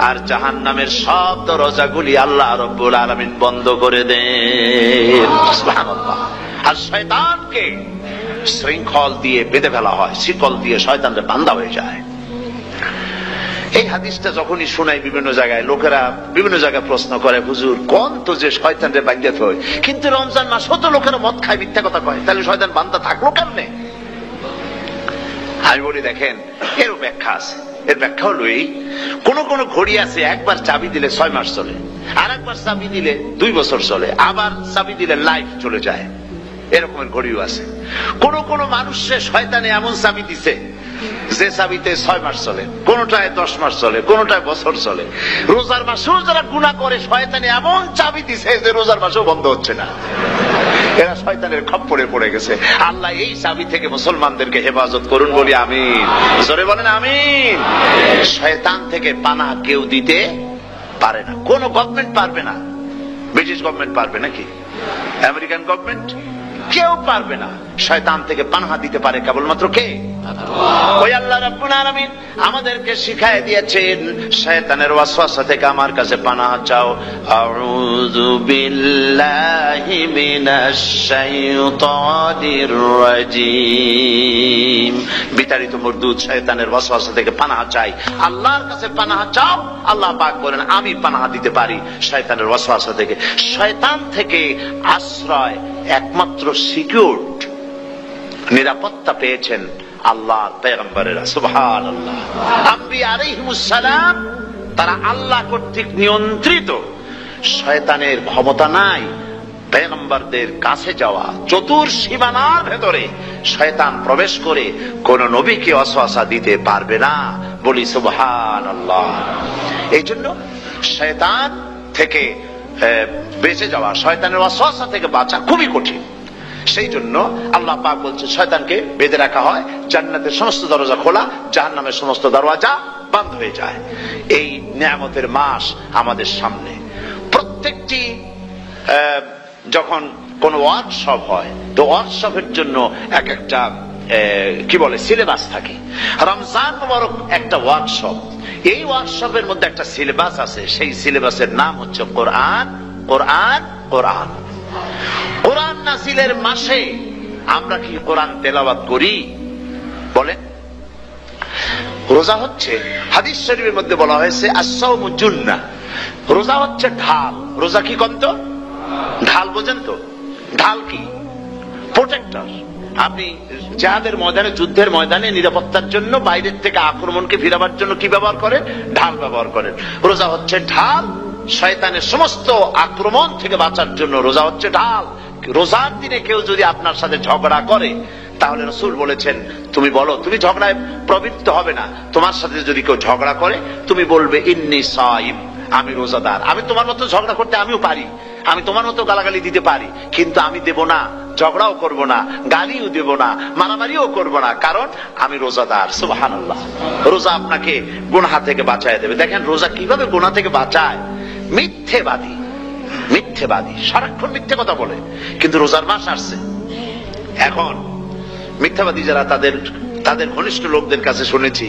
আর জাহান্নামের সব দরজাগুলি আল্লাহ রাব্বুল আলামিন বন্ধ করে দেন। সুবহানাল্লাহ। আর শয়তানকে শৃঙ্খল দিয়ে বেঁধে ফেলা হয়, শিকল দিয়ে শয়তানরা বান্ধা হয়ে যায়। এই হাদিসটা যখনই শোনাই বিভিন্ন জায়গায়, লোকেরা বিভিন্ন জায়গায় প্রশ্ন করে, হুজুর কোন তো যে শয়তানরে বান্ধা হয়, কিন্তু রমজান মাস হতো লোকেরা মদ খায়, মিথ্যা কথা কয়, তাহলে শয়তান বান্ধা থাকলো কেমনে? আমি বলি, দেখেন, এর ব্যাখ্যা আছে। এর ব্যাখ্যা হলো এই, কোন কোন ঘড়ি আছে একবার চাবি দিলে 6 মাস চলে, আর একবার চাবি দিলে 2 বছর চলে, আবার চাবি দিলে লাইফ চলে যায়। এরকমের ঘড়িও আছে। কোন কোন মানুষের শয়তানে এমন চাবি দিছে যে চাবিতে 6 মাস চলে, কোনটায় 10 মাস চলে, কোনটায় বছর চলে। রোজার মাসেও যারা গুনাহ করে, শয়তানে এমন চাবি দিছে যে রোজার মাসেও বন্ধ হচ্ছে না। এরা শয়তানের খপ্পরে পড়ে গেছে। আল্লাহ এই চাবি থেকে মুসলমানদেরকে হেফাজত করুন, বলি আমিন। জোরে বলেন আমিন। শয়তান থেকে পানাহ কেউ দিতে পারে না, কোন গভর্নমেন্ট পারবে না। ব্রিটিশ গভর্নমেন্ট পারবে নাকি? American government? কেউ পারবে না। শয়তান থেকে পানাহ দিতে পারে কেবলমাত্র কে? ওই আল্লাহ রাব্বুল আলামিন আমাদেরকে শিখায় দিয়েছেন শয়তানের ওয়াসওয়াসা থেকে আমার কাছে পানাহ চাও। আউযু বিল্লাহি মিনাশ শাইতানির রাজিম। বিতাড়িত মরদুদ শয়তানের ওয়াসওয়াসা থেকে পানাহ চাই, আল্লাহর কাছে পানাহ চাও। আল্লাহ পাক বলেন আমি পানাহ দিতে পারি শয়তানের ওয়াসওয়াসা থেকে। শয়তান থেকে আশ্রয় একমাত্র সিকিউরড, নিরাপত্তা পেয়েছেন আল্লাহর পয়গম্বরেরা। সুবহানাল্লাহ। আম্বিয়া আলাইহিমুস সালাম তারা আল্লাহ কর্তৃক নিয়ন্ত্রিত। শয়তানের ক্ষমতা নাই পয়গম্বরদের কাছে যাওয়া। চতুর সীমানার ভেতরে শয়তান প্রবেশ করে কোন নবীকে ওয়াসওয়াসা দিতে পারবে না। বলি সুবহানাল্লাহ। এই জন্য শয়তান থেকে বেঁচে যাওয়া, শয়তানের ওয়াসওয়াসা থেকে বাঁচা খুবই কঠিন। সেই জন্য আল্লাহ পাক বলছে শয়তানকে বেঁধে রাখা হয়, জান্নাতের সমস্ত দরজা খোলা, জাহান্নামের সমস্ত দরজা বন্ধ হয়ে যায়। এই নিয়ামতের মাস আমাদের সামনে। প্রত্যেকটি যখন কোন ওয়ার্কশপ হয় তো ওয়ার্কশপের জন্য এক একটা কি বলে সিলেবাস থাকে। রমজান মুবারক একটা ওয়ার্কশপ। এই ওয়ার্কশপের মধ্যে একটা সিলেবাস আছে, সেই সিলেবাসের নাম হচ্ছে কোরআন। কোরআন কোরআন কোরআন নাযিলের মাসে আমরা কি কোরআন তেলাওয়াত করি? বলেন। রোজা হচ্ছে, হাদিস শরীফের মধ্যে বলা হয়েছে আস-সাওমু জুন্নাহ, রোজা হচ্ছে ঢাল। রোজা কি কন্ত? ঢাল। বোঝেন তো ঢাল কি? প্রোটেক্টর। আপনি জিহাদের ময়দানে, যুদ্ধের ময়দানে নিরাপত্তার জন্য, বাইরের থেকে আক্রমণকে ফিরাবার জন্য কি ব্যবহার করেন? ঢাল ব্যবহার করেন। রোজা হচ্ছে ঢাল। শয়তানের সমস্ত আক্রমণ থেকে বাঁচার জন্য রোজা হচ্ছে ঢাল। রোজার দিনে কেউ যদি আপনার সাথে ঝগড়া করে তাহলে রাসূল বলেছেন তুমি বলো, তুমি ঝগড়ায় প্রবৃত্ত হবে না। তোমার সাথে যদি কেউ ঝগড়া করে তুমি বলবে ইন্নী সাইম, আমি রোজাদার। আমি তোমার মতো ঝগড়া করতে আমিও পারি, আমি তোমার মতো গালাগালি দিতে পারি, কিন্তু আমি দেব না, ঝগড়াও করব না, গালিও দেব না, মারামারিও করব না, কারণ আমি রোজাদার। সুবহানাল্লাহ। রোজা আপনাকে গুনাহ থেকে বাঁচায় দেবে। দেখেন রোজা কিভাবে গুনাহ থেকে বাঁচায়। মিথ্যেবাদী, মিথ্যেবাদী সারাক্ষণ মিথ্যে কথা বলে, কিন্তু রোজার মাস আসছে। এখন মিথ্যাবাদী যারা, তাদের ঘনিষ্ঠ লোকদের কাছে শুনেছি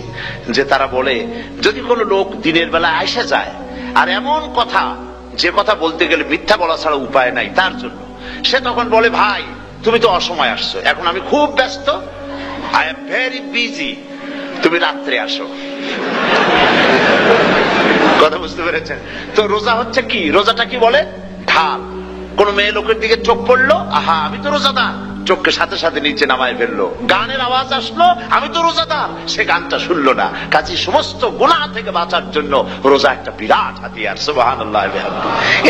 যে তারা বলে যদি কোনো লোক দিনের বেলা আইসা যায় আর এমন কথা, যে কথা বলতে গেলে মিথ্যা বলা ছাড়া উপায় নাই তার জন্য, সে তখন বলে ভাই তুমি তো অসময় আসছো, এখন আমি খুব ব্যস্ত, আই এম ভেরি বিজি, তুমি রাত্রে আসো। কথা বুঝতে পেরেছেন তো? রোজা হচ্ছে কি? রোজাটা কি বলে? ঢাল। কোন মেয়ে লোকের দিকে চোখ পড়লো, আহা আমি তো রোজাদার, চোখকে সাথে সাথে নিচে নামায় ফেললো। গানের আওয়াজ আসলো, আমি তো রোজাদার, সে গানটা শুনলো না। কাজী সমস্ত গুনাহ থেকে বাঁচার জন্য রোজা একটা বিরাট হাতিয়ার। সুবহানাল্লাহ।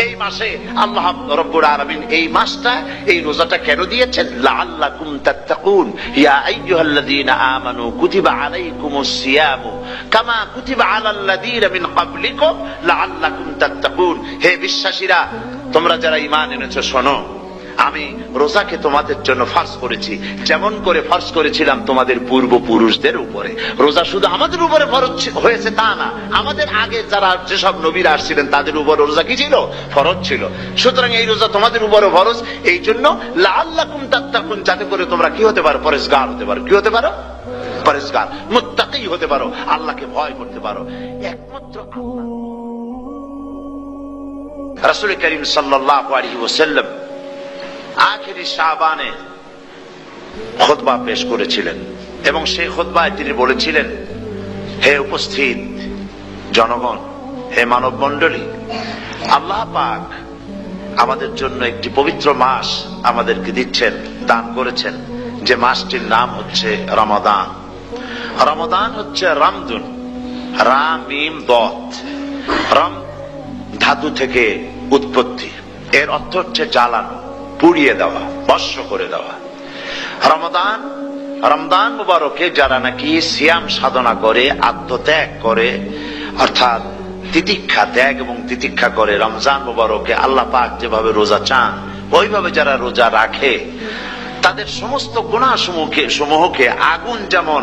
এই মাসে আল্লাহ রাব্বুল আলামিন এই মাসটা, এই রোজাটা কেন দিয়েছেন? লাআল্লাকুম তাত্তাকুন, ইয়া আইয়ুহাল্লাযীনা আমানু কুতিবা আলাইকুমুস সিয়ামু কামা কুতিবা আলাল্লাযীনা মিন ক্বাবলিকুম লাআল্লাকুম তাত্তাকুন। হে বিশ্বাসীরা, তোমরা যারা ঈমান এনেছো শোনো, আমি রোজাকে তোমাদের জন্য ফরজ করেছি যেমন করে ফরজ করেছিলাম তোমাদের পূর্বপুরুষদের উপরে। রোজা শুধু আমাদের উপরে ফরজ হয়েছে তা না, আমাদের আগে যারা যেসব নবীরা আসছিলেন তাদের উপর রোজা কি ছিল? ফরজ ছিল। সুতরাং এই রোজা তোমাদের উপরে ফরজ, এই জন্য লাআল্লাকুম তাত্তাকুন, যাতে করে তোমরা কি হতে পারো? পরেজগার হতে পারো। কি হতে পারো? পরেজগার, মুত্তাকি হতে পারো, আল্লাহকে ভয় করতে পারো। একমাত্র আল্লাহ। রাসূল করিম সাল্লাল্লাহু আলাইহি ওয়াসাল্লাম আখিরি শাবানে খুতবা পেশ করেছিলেন এবং সেই খুতবায় তিনি বলেছিলেন, হে উপস্থিত জনগণ, হে মানব মণ্ডলী, আল্লাহ পাক আমাদের জন্য একটি পবিত্র মাস আমাদেরকে দিচ্ছেন, দান করেছেন, যে মাসটির নাম হচ্ছে রমাদান। রমাদান হচ্ছে রামদুন, রাম মিম দত। রাম ধাতু থেকে উৎপত্তি, এর অর্থ হচ্ছে জ্বালানো, পুড়িয়ে দেওয়া, ভস্ম করে দেওয়া। রমাদান, রমজান মুবারকে যারা নাকি সিয়াম সাধনা করে, আত্মত্যাগ করে, অর্থাৎ তিতিক্ষা, ত্যাগ এবং তিতিক্ষা করে, রমজান মুবারকে আল্লাহ পাক যেভাবে রোজা চান ওইভাবে যারা রোজা রাখে, তাদের সমস্ত গুনাহ সমূহকে আগুন যেমন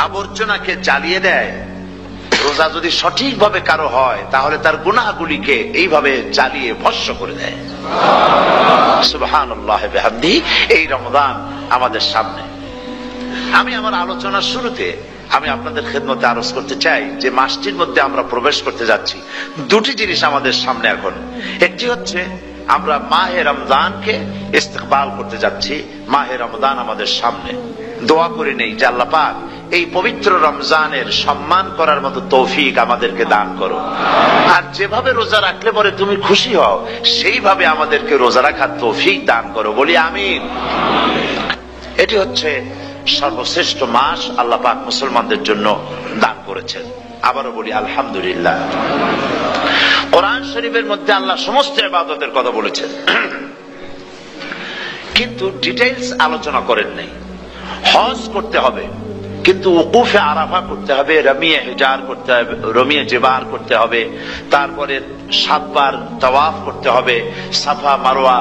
আবর্জনাকে জ্বালিয়ে দেয়, রোজা যদি সঠিকভাবে কারো হয় তাহলে তার গুনাহগুলিকে এইভাবে জ্বালিয়ে ভস্ম করে দেয়। সুবহানাল্লাহ বিহামদিহি। এই রমজান আমাদের সামনে, আমি আমার আলোচনার শুরুতে আমি আপনাদের খেদমতে আরজ করতে চাই যে মাসটির মধ্যে আমরা প্রবেশ করতে যাচ্ছি, দুটি জিনিস আমাদের সামনে এখন। একটি হচ্ছে আমরা মাহে রমজানকে ইস্তেকবাল করতে যাচ্ছি। মাহে রমজান আমাদের সামনে। দোয়া করে নেই যে আল্লাহ পাক এই পবিত্র রমজানের সম্মান করার মতো তৌফিক আমাদেরকে দান করো, আর যেভাবে রোজা রাখলে পরে তুমি খুশি হও সেইভাবে আমাদেরকে রোজা রাখার তৌফিক দান করো, বলি আমিন। এটি হচ্ছে সর্বশ্রেষ্ঠ মাস আল্লাহ পাক মুসলমানদের জন্য দান করেছেন। আবারও বলি আলহামদুলিল্লাহ। কোরআন শরীফের মধ্যে আল্লাহ সমস্ত ইবাদতের কথা বলেছেন, কিন্তু ডিটেইলস আলোচনা করেন নাই। হজ করতে হবে, কিন্তু উকুফে আরাফা করতে হবে, রমিয়ে হিজার করতে হবে, রমিয়ে জিবার করতে হবে, তারপরে 7 বার তাওয়াফ করতে হবে, সাফা মারওয়া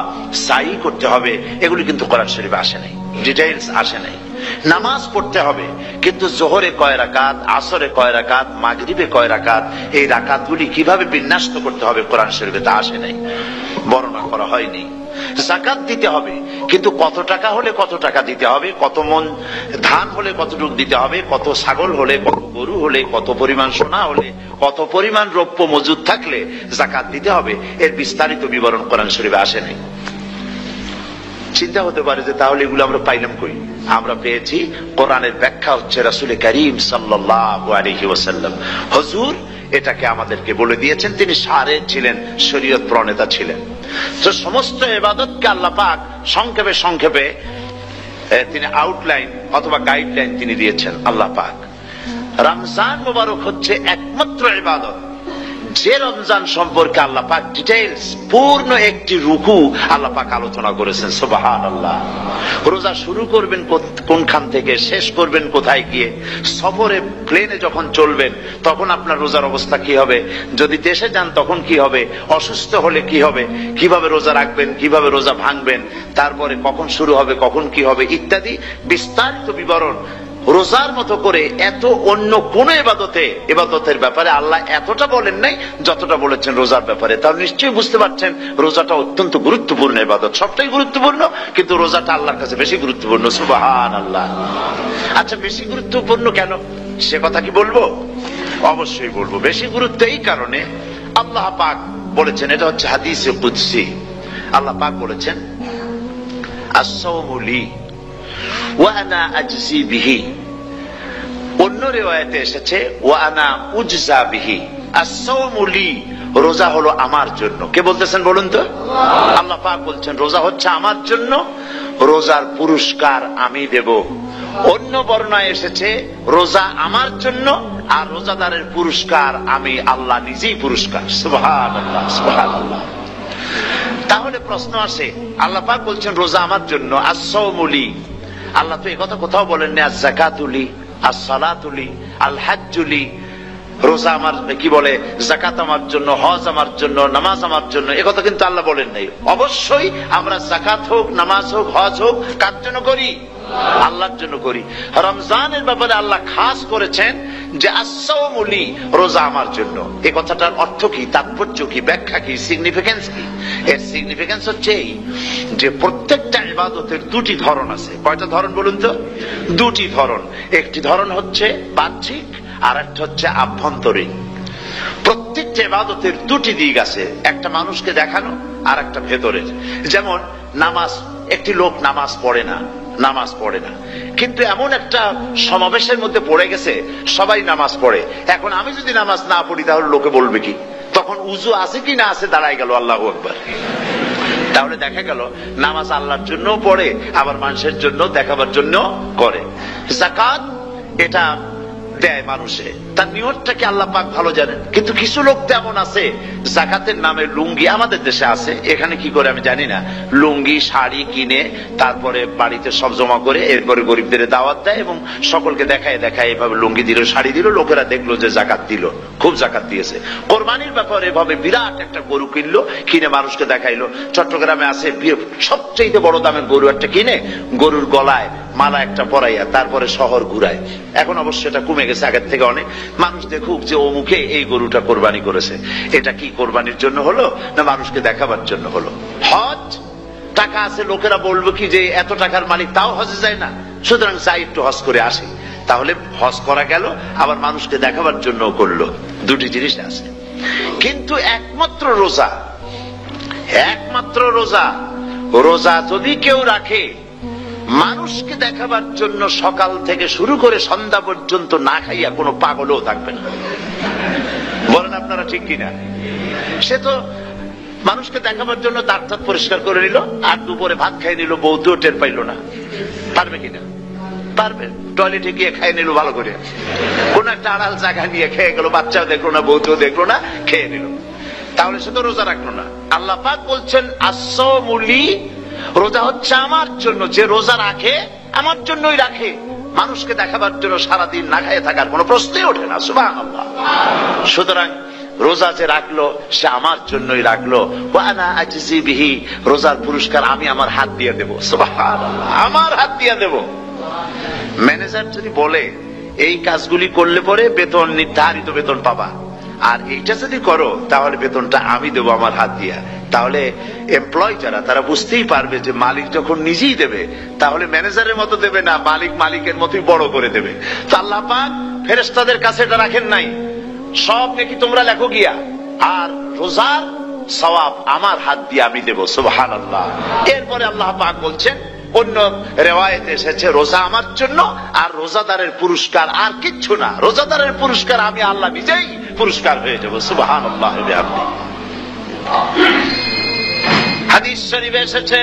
সাই করতে হবে। এগুলি কিন্তু কোরআন শরীফে আসে নাই, ডিটেইলস আসে নাই। নামাজ পড়তে হবে, কিন্তু জোহরে কয় রাকাত, আসরে কয় রাকাত, মাগরিবে কয় রাকাত, এই রাকাতগুলি কিভাবে বিন্যস্ত করতে হবে কোরআন শরীফে তা আসে নাই, বর্ণনা করা হয়নি। যাকাত দিতে হবে, কিন্তু কত টাকা হলে কত টাকা দিতে হবে, কত মন ধান হলে কতটুকু দিতে হবে, কত ছাগল হলে, কত গরু হলে, কত পরিমাণ সোনা হলে, কত পরিমাণ রৌপ্য মজুদ থাকলে যাকাত দিতে হবে, এর বিস্তারিত বিবরণ কোরআন শরীফে আসে নাই। চিন্তা হতে পারে যে তাহলে এগুলো আমরা পাইলাম কই? আমরা পেয়েছি কোরআনের ব্যাখ্যা হচ্ছে রাসূল করিম সাল্লাল্লাহু আলাইহি ওয়াসাল্লাম। হুজুর এটাকে আমাদেরকে বলে দিয়েছেন, তিনি সারে ছিলেন, শরীয়ত প্রণেতা ছিলেন। তো সমস্ত ইবাদতকে আল্লাহ পাক সংক্ষেপে সংক্ষেপে তিনি আউটলাইন অথবা গাইডলাইন তিনি দিয়েছেন আল্লাহ পাক। রমজান মুবারক হচ্ছে একমাত্র ইবাদত যে রমজান সম্পর্কে আল্লাহ পাক ডিটেইলস পূর্ণ একটি রুকু আল্লাহ পাক আলোচনা করেছেন। সুবহানাল্লাহ। রোজা শুরু করবেন কোনখান থেকে, শেষ করবেন কোথায় গিয়ে, সফরে প্লেনে যখন চলবেন তখন আপনার রোজার অবস্থা কি হবে, যদি দেশে যান তখন কি হবে, অসুস্থ হলে কি হবে, কিভাবে রোজা রাখবেন, কিভাবে রোজা ভাঙবেন, তারপরে কখন শুরু হবে, কখন কি হবে ইত্যাদি বিস্তারিত বিবরণ। রোজার মতো করে এত অন্য কোন ইবাদতের ব্যাপারে আল্লাহ এতটা বলেন নাই যতটা বলেছেন রোজার ব্যাপারে। তাহলে নিশ্চয়ই বুঝতে পারছেন রোজাটা অত্যন্ত গুরুত্বপূর্ণ ইবাদত। সবটাই গুরুত্বপূর্ণ, কিন্তু রোজাটা আল্লাহর কাছে বেশি গুরুত্বপূর্ণ। সুবহানাল্লাহ। আচ্ছা, বেশি গুরুত্বপূর্ণ কেন সে কথা কি বলবো? অবশ্যই বলবো। বেশি গুরুত্ব এই কারণে, আল্লাহ পাক বলেছেন, এটা হচ্ছে হাদিসে কুদসি। আল্লাহ পাক বলেছেন আস-সাওমু লি ওয়া আনা আজজি বিহি। অন্য রিওয়ায়াতে এসেছে ওয়া আনা উজজা বিহি। আস-সাওমু লি, রোজা হলো আমার জন্য। কে বলতেছেন বলুন তো? আল্লাহ পাক বলছেন রোজা হচ্ছে আমার জন্য, রোজার পুরস্কার আমি দেব। অন্য বর্ণনায় এসেছে রোজা আমার জন্য আর রোজাদারের পুরস্কার আমি আল্লাহ নিজেই পুরস্কার। সুবহানাল্লাহ, সুবহানাল্লাহ। তাহলে প্রশ্ন আসে, আল্লাহ পাক বলছেন রোজা আমার জন্য, আস-সাওমু লি। আল্লাহ তো একথা কোথাও বলেননি আজ-যাকাতু লি, আস-সালাতু লি, আল-হাজ্জু লি। রোজা আমার কি বলে, যাকাত আমার জন্য, হজ আমার জন্য, নামাজ আমার জন্য, একথা কিন্তু আল্লাহ বলেন নাই। অবশ্যই আমরা যাকাত হোক, নামাজ হোক, হজ হোক কার জন্য করি? আল্লাহর জন্য করি। রমজানের ব্যাপারে আল্লাহ খাস করেছেন যে আস-সাওমু লি, রোজা আমার জন্য। এই কথাটার অর্থ কি, তাৎপর্য কি, ব্যাখ্যা কি, সিগনিফিকেন্স কি? এর সিগনিফিকেন্স হচ্ছে এই যে প্রত্যেকটা ইবাদতের দুটি ধরন আছে। কয়টা ধরন বলুন তো? দুটি ধরন। একটি ধরন হচ্ছে বাহ্যিক, আর একটা হচ্ছে আভ্যন্তরীণ। প্রত্যেকটা ইবাদতের দুটি দিক আছে, একটা মানুষকে দেখানো আর একটা ভেতরের। যেমন নামাজ, একটি লোক নামাজ পড়ে না, কিন্তু এমন একটা সমাবেশের মধ্যে পড়ে গেছে সবাই নামাজ পড়ে। এখন আমি যদি নামাজ না পড়ি তাহলে লোকে বলবে কি? তখন উজু আছে কি না আছে দাঁড়ায় গেল আল্লাহু আকবার। তাহলে দেখা গেল নামাজ আল্লাহর জন্য পড়ে, আবার মানুষের জন্য দেখাবার জন্য করে। যাকাত এটা দেয় মানুষে, তার নিয়তটাকে আল্লাহ পাক ভালো জানেন। কিন্তু কিছু লোক তেমন আছে যাকাতের নামে লুঙ্গি, আমাদের দেশে আছে, এখানে কি করে আমি জানি না, লুঙ্গি শাড়ি কিনে তারপরে বাড়িতে সব জমা করে এরপরে গরিবদের দাওয়াত দেয় এবং সকলকে দেখায় এভাবে লুঙ্গি দিল, শাড়ি দিল, লোকেরা দেখলো যে যাকাত দিল, খুব যাকাত দিয়েছে। কোরবানির ব্যাপারে এভাবে বিরাট একটা গরু কিনলো, কিনে মানুষকে দেখাইলো। চট্টগ্রামে আছে সবচেয়ে বড় দামের গরু একটা কিনে গরুর গলায় মালা একটা পরাইয়া তারপরে শহর ঘুরায়। এখন অবশ্য এটা কমে গেছে আগের থেকে অনেক। মানুষ দেখুক যে ও মুখে এই গরুটা কোরবানি করেছে। এটা কি কোরবানির জন্য হলো না মানুষকে দেখাবার জন্য হলো? হজ, টাকা আছে, লোকেরা বলবো কি যে এত টাকার মালিক তাও হজে যায় না, সুতরাং যাই একটু হজ করে আসি। তাহলে হজ করা গেল, আবার মানুষকে দেখাবার জন্য করলো, দুটি জিনিস আছে। কিন্তু একমাত্র রোজা যদি কেউ রাখে মানুষকে দেখাবার জন্য সকাল থেকে শুরু করে সন্ধ্যা পর্যন্ত না খাইয়া কোনো পাগলও থাকবে না। বলেন আপনারা ঠিক কিনা? সে তো মানুষকে দেখাবার জন্য দাঁত পরিষ্কার করে নিল, আর দুপুরে ভাত খাই নিল, বউতেও টের পাইল না। পারবে কিনা? পারবে। টয়লেটে গিয়ে খাই নিল ভালো করে, কোন একটা আড়াল জায়গা নিয়ে খেয়ে গেল, বাচ্চাও দেখলো না, বউতেও দেখলো না, খেয়ে নিল। তাহলে সে তো রোজা রাখলো না। আল্লাহ পাক বলছেন আস-সাওমু লি, রোজা হচ্ছে আমার জন্য। যে রোজা রাখে আমার জন্যই রাখে, মানুষকে দেখাবার জন্য সারাদিন না খেয়ে থাকার কোনো প্রশ্নই ওঠে না। সুবহানাল্লাহ। সুতরাং রোজা যে রাখলো সে আমার জন্যই রাখলো। ওয়া আনা আজজি বিহি, রোজার পুরস্কার আমি আমার হাত দিয়ে দেব। সুবহানাল্লাহ, আমার হাত দিয়ে দেব। ম্যানেজার যদি বলে এই কাজগুলি করলে পরে বেতন, নির্ধারিত বেতন পাবা, আর এইটা যদি করো তাহলে বেতনটা আমি দেবো আমার হাত দিয়া, তাহলে এমপ্লয় যারা তারা বুঝতেই পারবে যে মালিক যখন নিজেই দেবে তাহলে ম্যানেজারের মতো দেবে না, মালিক মালিকের মতোই বড় করে দেবে। তো আল্লাহ পাক ফেরেশতাদের কাছে এটা রাখেন নাই, সব নাকি তোমরা লেখো গিয়া, আর রোজার সওয়াব আমার হাত দিয়ে আমি দেব। সুবহানাল্লাহ। এরপরে আল্লাহ পাক বলছেন, অন্য রিওয়ায়েতে এসেছে রোজা আমার জন্য, আর রোজাদারের পুরস্কার আর কিচ্ছু না, রোজাদারের পুরস্কার আমি আল্লাহ নিজেই পুরস্কার হয়ে যাব। সুবহানাল্লাহ। হাদিস শরীফে এসেছে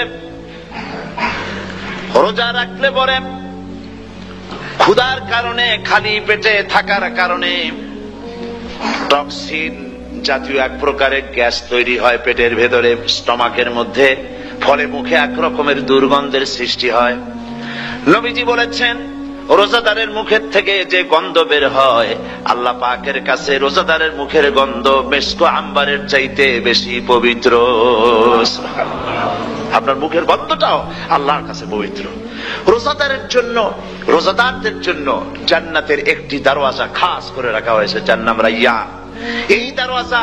রোজা রাখলে পরে ক্ষুধার কারণে, খালি পেটে থাকার কারণে টক্সিন জাতীয় এক প্রকারের গ্যাস তৈরি হয় পেটের ভেতরে, স্টমাকের মধ্যে, ফলে মুখে এক রকমের দুর্গন্ধের সৃষ্টি হয়। নবীজি বলেছেন রোজাদারের মুখের থেকে যে গন্ধ বের হয় আল্লাহ পাকের কাছে রোজাদারের মুখের গন্ধ মেশক আম্বারের চাইতে বেশি পবিত্র। আপনার মুখের গন্ধটাও আল্লাহর কাছে পবিত্র। রোজাদারদের জন্য জান্নাতের একটি দরওয়াজা খাস করে রাখা হয়েছে, যার নাম রায়্যান। এই দরওয়াজা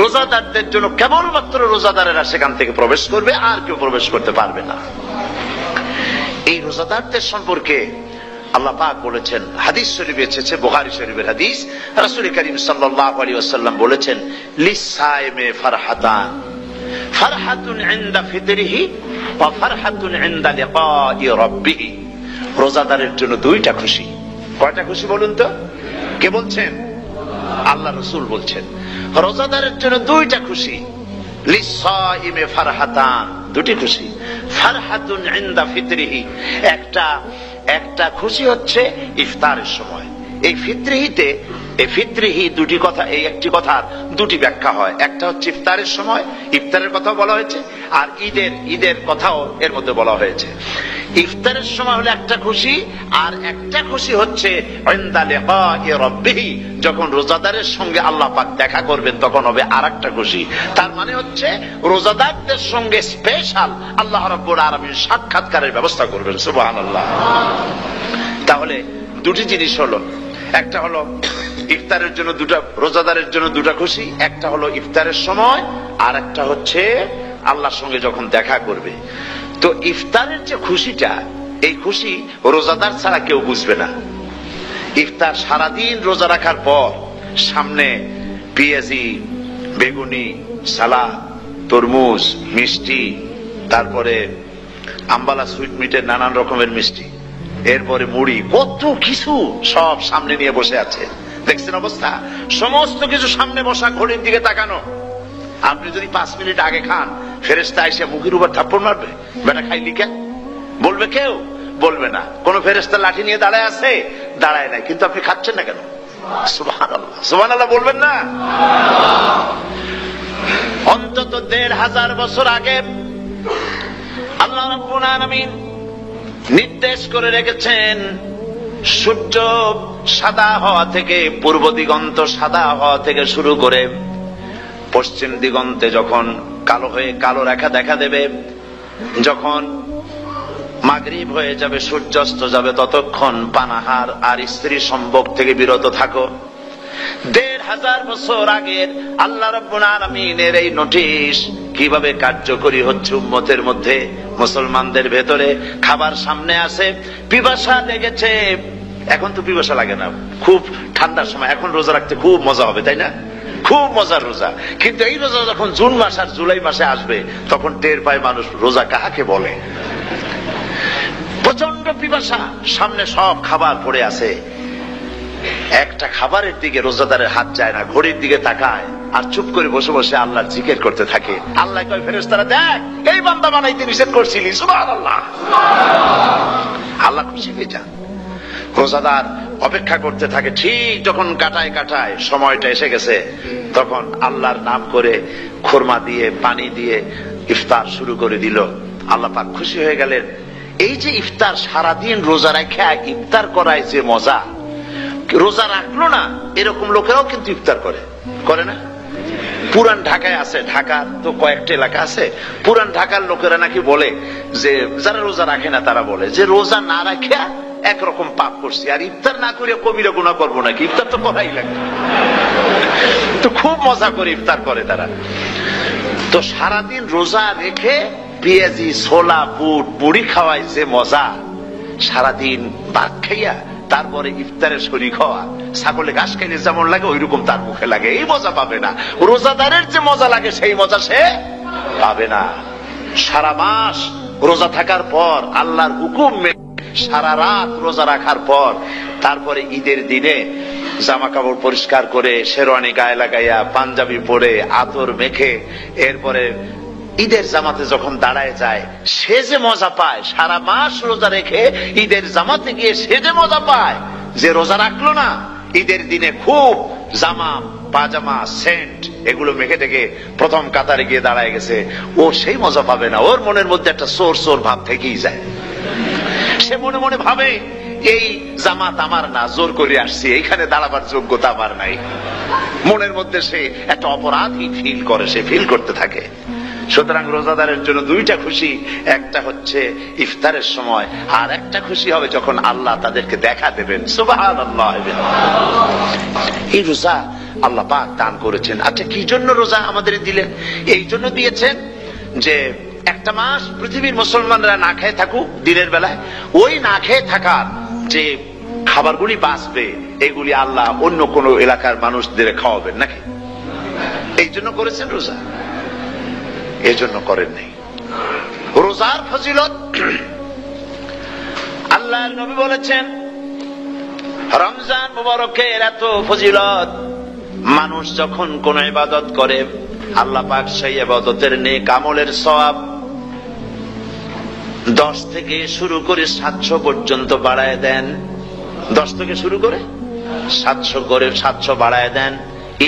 রোজাদারদের জন্য, কেবলমাত্র রোজাদারেরা সেখান থেকে প্রবেশ করবে, আর কেউ প্রবেশ করতে পারবে না। এই রোজাদারদের সম্পর্কে আল্লাহ পাক বলেছেন, হাদিস শরীফে এসেছে, বুখারী শরীফের হাদিস, রাসূল করিম সাল্লাল্লাহু আলাইহি ওয়াসাল্লাম বলেছেন লিসাইমে ফারহাতান, ফারহাতুন ইনদা ফিতরিহি ওয়া ফারহাতুন ইনদা লিকাই রাব্বিহি। রোজাদারের জন্য দুইটা খুশি। কয়টা খুশি বলুন তো? কে বলছেন? আল্লাহ রাসূল বলছেন রোজাদারের জন্য দুইটা খুশি। লিসাইমে ফারহাতান, দুটি খুশি। ফারহাতুন ইনদা ফিতরিহি, একটা খুশি হচ্ছে ইফতারের সময়। এই ফিতরিহি দুটি কথা, এই একটি কথার দুটি ব্যাখ্যা হয়। একটা হচ্ছে ইফতারের সময়, ইফতারের কথা বলা হয়েছে, আর ঈদের কথাও এর মধ্যে বলা হয়েছে। ইফতারের সময় হলো একটা খুশি, আর একটা খুশি হচ্ছে ইনদা লিকাই রাব্বিহি, যখন রোজাদারের সঙ্গে আল্লাহ পাক দেখা করবেন তখন হবে আরেকটা খুশি। তার মানে হচ্ছে রোজাদারদের সঙ্গে স্পেশাল আল্লাহ রাব্বুল আলামিন সাক্ষাৎকারের ব্যবস্থা করবেন। সুবহানাল্লাহ। তাহলে দুটি জিনিস হলো, একটা হলো ইফতারের জন্য রোজাদারের জন্য দুটা খুশি, একটা হলো ইফতারের সময়, আর একটা হচ্ছে আল্লাহর সঙ্গে যখন দেখা করবে। তো ইফতারের যে খুশিটা, এই খুশি রোজাদার ছাড়া কেউ বুঝবে না। ইফতার সারাদিন রোজা রাখার পর সামনে পেঁয়াজি, বেগুনি, সালাদ, তরমুজ, মিষ্টি, তারপরে আম্বালা সুইট মিটের নানান রকমের মিষ্টি, এরপরে মুড়ি, কত কিছু সব সামনে নিয়ে বসে আছে। দেখছেন অবস্থা? সমস্ত কিছু সামনে বসা, ঘড়ির দিকে তাকানো। আপনি যদি 5 মিনিট আগে খান, ফেরেশতা এসে মুখের উপর থাপ্পড় মারবে, বেটা খাইলি কেন? বলবে কেউ? বলবে না। কোন ফেরেশতা লাঠি নিয়ে দাঁড়ায় আছে? দাঁড়ায় নাই, কিন্তু আপনি খাচ্ছেন না কেন? সুবহানাল্লাহ, সুবহানাল্লাহ বলবেন না? অন্তত 1500 বছর আগে আল্লাহ রাব্বুল আলামিন নির্দেশ করে রেখেছেন, সূর্য সাদা হওয়া থেকে, পূর্ব দিগন্ত সাদা হওয়া থেকে শুরু করে পশ্চিম দিগন্তে যখন কালো হয়ে কালো রেখা দেখা দেবে, যখন মাগরিব হয়ে যাবে, সূর্যাস্ত যাবে, ততক্ষণ পানাহার আর স্ত্রী সম্ভোগ থেকে বিরত থাকো। 1500 বছর আগের আল্লাহ রাব্বুল আলামিনের এই নোটিশ কিভাবে কার্যকরী হচ্ছে উম্মতের মধ্যে? মুসলমানদের ভেতরে খাবার সামনে আছে, পিপাসা লেগেছে। এখন তো পিপাসা লাগে না, খুব ঠান্ডার সময়, এখন রোজা রাখতে খুব মজা হবে, তাই না? খুব মজার রোজা। কিন্তু এই রোজা যখন জুন মাস আর জুলাই মাসে আসবে, তখন টের পায় মানুষ রোজা কাহাকে বলে। প্রচন্ড পিপাসা, সামনে সব খাবার পড়ে আছে, একটা খাবারের দিকে রোজাদারের হাত যায় না, ঘড়ির দিকে তাকায় আর চুপ করে বসে বসে আল্লাহর জিকির করতে থাকে। আল্লাহ কয়, ফেরেশতারা দেখ, এই বান্দা বানাইতে নিষেধ করছিলি, সুবহানাল্লাহ। আল্লাহ খুশি হয়ে যান। রোজাদার অপেক্ষা করতে থাকে, ঠিক যখন কাটায় কাটায় সময়টা এসে গেছে, তখন আল্লাহর নাম করে খুরমা দিয়ে পানি দিয়ে ইফতার শুরু করে দিল। আল্লাহ পাক খুশি হয়ে গেলেন। এই যে ইফতার, সারাদিন রোজা রাখা ইফতার করায় যে মজা, রোজা রাখলো না এরকম লোকেরাও কিন্তু ইফতার করে, করে না? পুরান ঢাকায় আছে, ঢাকার তো কয়েকটা এলাকা আছে, পুরান ঢাকার লোকেরা নাকি বলে যে, যারা রোজা রাখে না তারা বলে যে, রোজা না রাখা একরকম পাপ করছি, আর ইফতার না করে কবিরা গুনাহ করবো নাকি, ইফতার তো করাই লাগে। তো খুব মজা করে ইফতার করে তারা। তো সারাদিন রোজা রেখে পেঁয়াজি, ছোলা, বুট, মুড়ি খাওয়াই যে মজা, সারাদিন ভাত খাইয়া তারপরে ইফতারে শরীক হওয়া, ছাগলে ঘাস খাইলে যেমন লাগে ওইরকম তার মুখে লাগে, এই মজা পাবে না। রোজাদারের যে মজা লাগে সেই মজা সে পাবে না। সারা মাস রোজা থাকার পর, আল্লাহর হুকুম মেনে সারা রাত রোজা রাখার পর, তারপরে ঈদের দিনে জামা কাপড় পরিষ্কার করে, শেরওয়ানি গায়ে লাগাইয়া, পাঞ্জাবি পরে, আতর মেখে, এরপরে ঈদের জামাতে যখন দাঁড়ায় যায়, সে যে মজা পায়, সারা মাস রোজা রেখে ঈদের জামাতে গিয়ে সে যে মজা পায়, যে রোজা রাখলো না, ঈদের দিনে খুব জামা, পাজামা, সেন্ট এগুলো মেখে টেকে প্রথম কাতারে গিয়ে দাঁড়ায় গেছে, ও সেই মজা পাবে না। ওর মনের মধ্যে একটা চোর চোর ভাব থেকেই যায়। সে মনে মনে ভাবে, এই জামাত আমার না, জোর করে আসছি, এইখানে দাঁড়াবার যোগ্যতা আমার নাই। মনের মধ্যে সে একটা অপরাধী ফিল করে, সে ফিল করতে থাকে। সুতরাং রোজাদারের জন্য দুইটা খুশি, একটা হচ্ছে ইফতারের সময়, আর একটা খুশি হবে যখন আল্লাহ তাদেরকে দেখা দেবেন। সুবহানাল্লাহ। এই রোজা আল্লাহ পাক দান করেছেন। আচ্ছা, কি জন্য রোজা আমাদের দিলেন? এই জন্য দিয়েছেন যে একটা মাস পৃথিবীর মুসলমানরা না খেয়ে থাকুক দিনের বেলায়, ওই না খেয়ে থাকার যে খাবারগুলি বাঁচবে, এগুলি আল্লাহ অন্য কোন এলাকার মানুষদের খাওয়াবেন নাকি? এই জন্য করেছেন রোজা, এজন্য করেন নাই। রোজার ফজিলত আল্লাহর নবী বলেছেন, রমজান মুবারকের এত ফজিলত, মানুষ যখন কোন ইবাদত করে, আল্লাহ পাক সেই ইবাদতের নেক আমলের সওয়াব 10 থেকে শুরু করে 700 পর্যন্ত বাড়ায় দেন। 10 থেকে শুরু করে 700 করে 700 বাড়ায় দেন,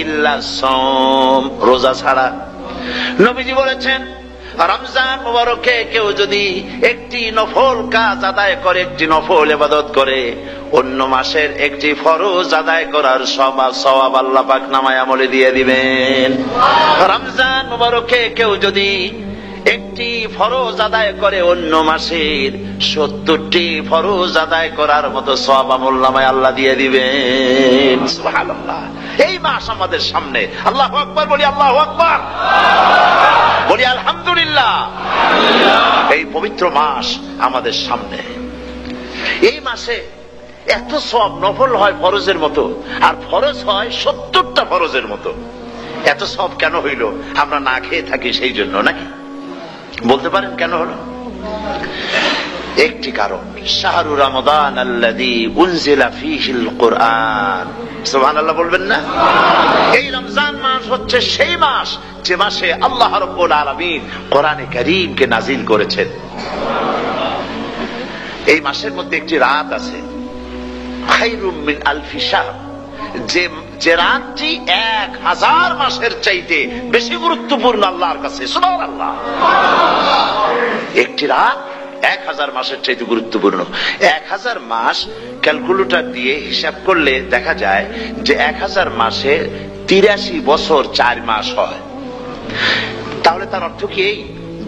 ইল্লা সাওম, রোজা ছাড়া। নবীজি বলেছেন, রমজান মুবারকে কেউ যদি একটি নফল কাজ আদায় করে, একটি নফল ইবাদত করে, অন্য মাসের একটি ফরজ আদায় করার সওয়াব আল্লাহ পাক নামায় আমলে দিয়ে দিবেন। রমজান মুবারকে কেউ যদি একটি ফরজ আদায় করে, অন্য মাসের 70টি ফরজ আদায় করার মতো সওয়াব আমলনামায় আল্লাহ দিয়ে দিবেন। সুবহানাল্লাহ। এই মাস আমাদের সামনে, আল্লাহু আকবার বলি, আল্লাহু আকবার বলি, আলহামদুলিল্লাহ। এই পবিত্র মাস আমাদের সামনে। এই মাসে এত সওয়াব, নফল হয় ফরজের মতো, আর ফরজ হয় 70টা ফরজের মতো। এত সওয়াব কেন হইল? আমরা না খেয়ে থাকি সেই জন্য নাকি? বলতে পারেন কেন হলো? একটি কারণ, শাহরু রমাদান আল্লাযী উনজিলা ফীহিল কুরআন। সুবহানাল্লাহ বলবেন না? এই রমজান মাস হচ্ছে সেই মাস যে মাসে আল্লাহ রাব্বুল আলামিন কোরআনে কারীমকে নাযিল করেছেন। এই মাসের মধ্যে একটি রাত আছে, খায়রুম মিন আলফি শাহর, যে রাতটি 1000 মাসের চাইতে বেশি গুরুত্বপূর্ণ আল্লাহর কাছে। সুবহানাল্লাহ। একটি রাত 1000 মাসের চাইতে গুরুত্বপূর্ণ। 1000 মাস ক্যালকুলেটর দিয়ে হিসাব করলে দেখা যায় যে 1000 মাসে 83 বছর 4 মাস হয়। তাহলে তার অর্থ কি এই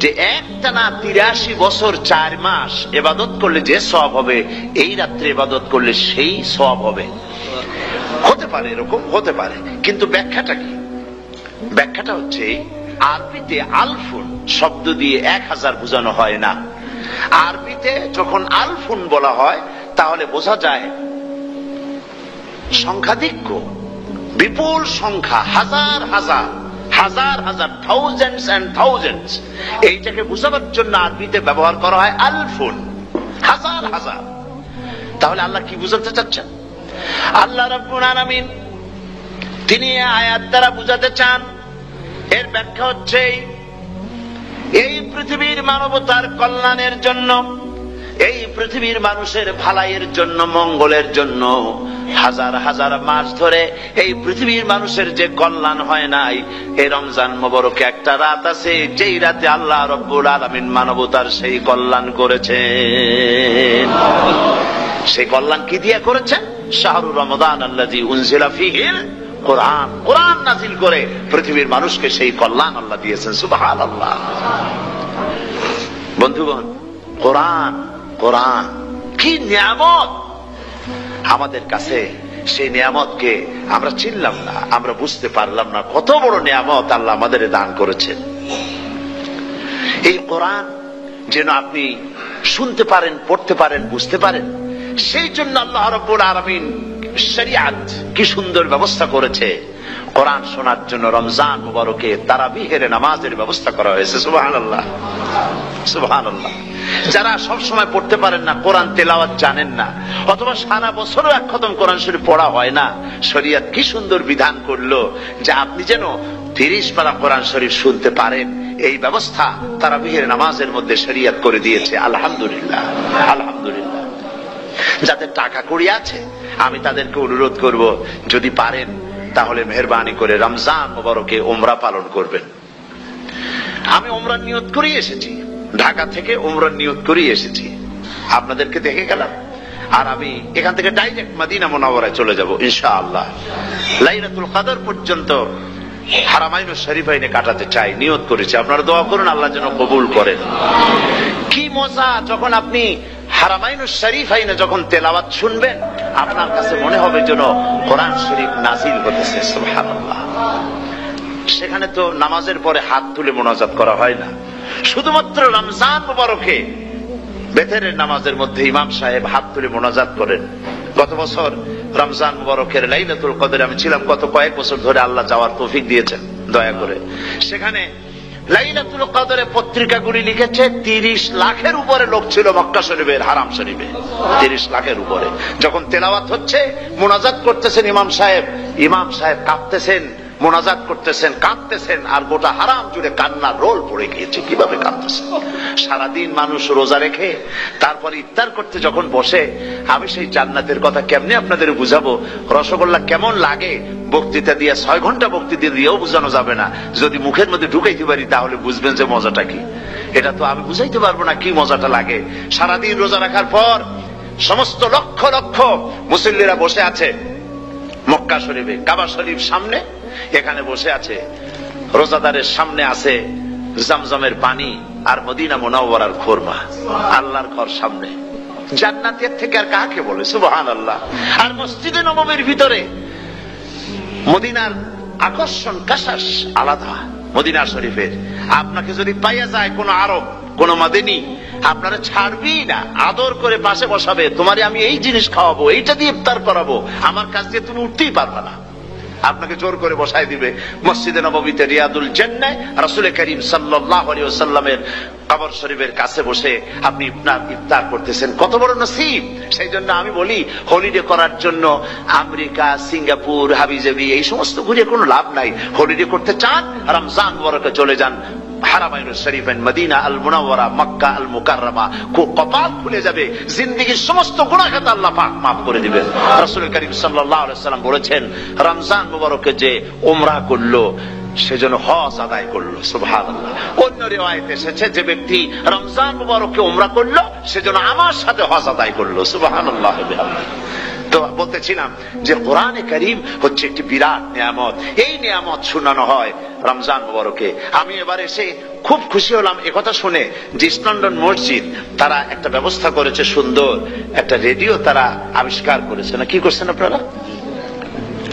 যে একটানা 83 বছর 4 মাস ইবাদত করলে যে সওয়াব হবে, এই রাত্রে ইবাদত করলে সেই সওয়াব হবে। হতে পারে, এরকম হতে পারে, কিন্তু ব্যাখ্যাটা কি? ব্যাখ্যাটা হচ্ছে, আরবিতে আলফুন শব্দ দিয়ে 1000 বোঝানো হয় না, আরবিতে যখন আলফুন বলা হয় তাহলে বোঝা যায় সংখ্যাধিক্য, বিপুল সংখ্যা, হাজার হাজার হাজার হাজার, থাউজেন্ডস এন্ড থাউজেন্ডস। এইটাকে বোঝাবার জন্য আরবিতে ব্যবহার করা হয় আলফুন, হাজার হাজার। তাহলে আল্লাহ কি বুঝাতে চাচ্ছেন? আল্লাহ রাব্বুল আলামিন তিনি আয়াত দ্বারা বুঝাতে চান, এর ব্যাখ্যা হচ্ছে এই পৃথিবীর মানবতার কল্যাণের জন্য, এই পৃথিবীর মানুষের ভালাইয়ের জন্য, মঙ্গলের জন্য হাজার হাজার মাস ধরে এই পৃথিবীর মানুষের যে কল্যাণ হয় নাই, এই রমজান মোবারকে একটা রাত আছে যেই রাতে আল্লাহ রাব্বুল আলামিন মানবতার সেই কল্যাণ করেছেন। সেই কল্যাণ কি দিয়ে করেছেন? শাহরু রমাদান আল্লাযী উনজিলা ফীহিল কোরআন, কোরআন নাযিল করে পৃথিবীর মানুষকে সেই কল্যাণ আল্লাহ দিয়েছেন। সুবহানাল্লাহ। বন্ধুগণ, কোরআন, কোরআন কি নিয়ামত আমাদের কাছে! সেই নিয়ামতকে আমরা চিনলাম না, আমরা বুঝতে পারলাম না কত বড় নিয়ামত আল্লাহ আমাদের দান করেছেন। এই কোরআন যেন আপনি শুনতে পারেন, পড়তে পারেন, বুঝতে পারেন, সেই জন্য আল্লাহ রাব্বুল আলামিন শরিয়াত কি সুন্দর ব্যবস্থা করেছে। কোরআন শোনার জন্য রমজান মুবারকে তারাবিহের নামাজের ব্যবস্থা করা হয়েছে। সুবহানাল্লাহ, সুবহানাল্লাহ। যারা সব সময় পড়তে পারেন না, কোরআন তেলাওয়াত জানেন না, অথবা সারা বছরও এক খতম কোরআন শরীফ পড়া হয় না, শরিয়াত কি সুন্দর বিধান করলো যে আপনি যেন 30 পারা কোরআন শরীফ শুনতে পারেন। এই ব্যবস্থা তারাবিহের নামাজের মধ্যে শরিয়াত করে দিয়েছে। আলহামদুলিল্লাহ, আলহামদুলিল্লাহ। যাদের টাকা কড়ি আছে আমি তাদেরকে অনুরোধ করব, যদি পারেন তাহলে মেহেরবানি করে রমজান মুবারকে উমরা পালন করবেন। আমি উমরার নিয়ত করে এসেছি, ঢাকা থেকে উমরার নিয়ত করে এসেছি, আপনাদেরকে দেখে গেলাম। আর আমি এখান থেকে ডাইরেক্ট মদিনা মুনাওয়ারায় চলে যাব ইনশাআল্লাহ। লাইলাতুল কদর পর্যন্ত হারামাইনুশ শরীফাইনে কাটাতে চাই, নিয়ত করেছি। আপনারা দোয়া করুন আল্লাহ যেন কবুল করেন। কি মজা যখন আপনি হারামাইনুশ শরীফাইনে যখন তেলাওয়াত শুনবেন, আপনার কাছে মনে হবে যেন কোরআন শরীফ নাযিল হতেছে। সুবহানাল্লাহ। সেখানে তো নামাজের পরে হাত তুলে মোনাজাত করা হয় না, শুধুমাত্র রমজান মুবারকে বেতেরের নামাজের মধ্যে ইমাম সাহেব হাত তুলে মোনাজাত করেন। গত বছর রমজান মুবারকের লাইলাতুল কদরে আমি ছিলাম, গত কয়েক বছর ধরে আল্লাহ যাওয়ার তৌফিক দিয়েছেন দয়া করে। সেখানে লাইলাতুল কদরে পত্রিকাগুলি লিখেছে 30 লাখের উপরে লোক ছিল মক্কা শরীফের, হারাম শরীফে 30 লাখের উপরে। যখন তেলাওয়াত হচ্ছে, মোনাজাত করতেছেন ইমাম সাহেব কাঁপতেছেন, মোনাজাত করতেছেন, কাঁদতেছেন, আর গোটা হারাম জুড়ে কান্নার রোল পড়ে গিয়েছে। কিভাবে কাঁদতেছেন! সারাদিন মানুষ রোজা রেখে তারপরে ইফতার করতে যখন বসে, আমি সেই জান্নাতের কথা কেমনে আপনাদের বুঝাবো? রসগোল্লা কেমন লাগে বক্তৃতা দিয়ে 6 ঘন্টা বক্তৃতা দিয়েও বুঝানো যাবে না। যদি মুখের মধ্যে ঢুকাইতে পারি তাহলে বুঝবেন যে মজাটা কি। এটা তো আমি বুঝাইতে পারবো না কি মজাটা লাগে। সারাদিন রোজা রাখার পর সমস্ত লক্ষ লক্ষ মুসল্লিরা বসে আছে মক্কা শরীফে, কাবা শরীফ সামনে, এখানে বসে আছে। রোজাদারের সামনে আছে জমজমের পানি আর মদিনা মুনাওয়ারার খুরমা, আল্লাহর ঘর সামনে। জান্নাতের থেকে আর কাকে বলে! সুবহানাল্লাহ। আর মসজিদে নববীর ভিতরে মদিনার আকর্ষণ কাশাস আলাদা। মদিনা শরীফের আপনাকে যদি পাইয়া যায় কোন আরব, কোন মাদিনী, আপনারা ছাড়বি না, আদর করে পাশে বসাবে, তোমারে আমি এই জিনিস খাওয়াবো, এইটা দিয়ে ইফতার করাবো, আমার কাছ দিয়ে তুমি উঠতেই পারবে না, আপনাকে জোর করে বসায় দিবে। মসজিদে নববীতে রিয়াদুল জান্নাহ রাসূল করিম সাল্লাল্লাহু আলাইহি ওয়াসাল্লামের কবর শরীফের কাছে বসে আপনি ইফতার করতেছেন, কত বড় নসিব! সেই জন্য আমি বলি, হলিডে করার জন্য আমেরিকা, সিঙ্গাপুর, হাবিজাবি এই সমস্ত ঘুরে কোনো লাভ নাই। হলিডে করতে চান, রমজান মুবারকে চলে যান হারামাইনুশ শরীফাইন, মদিনা আল মুনাওয়ারা, মক্কা আল মুকাররমা। কপাল খুলে যাবে, জিন্দেগীর সমস্ত গুনাহ খাতা আল্লাহ পাক মাফ করে দিবেন। রাসূল করিম সাল্লাল্লাহু আলাইহি ওয়াসাল্লাম বলেছেন, রমজান মুবারকে যে উমরা করলো সেজন্য হজ আদায় করলো। সুবহানাল্লাহ। অন্য রিওয়ায়াতে এসেছে, যে ব্যক্তি রমজান মুবারকে উমরা করলো সেজন্য আমার সাথে হজ আদায় করলো। সুবহানাল্লাহ। তো বলতেছিলাম যে কোরআনে কারীম হচ্ছে একটি বিরাট নিয়ামত। এই নিয়ামত শোনানো হয় রমজান মুবারকে। আমি এবার এসে খুব খুশি হলাম একথা শুনে যে ইস্ট লন্ডন মসজিদ তারা একটা ব্যবস্থা করেছে, সুন্দর একটা রেডিও তারা আবিষ্কার করেছে। না কি করছেন আপনারা?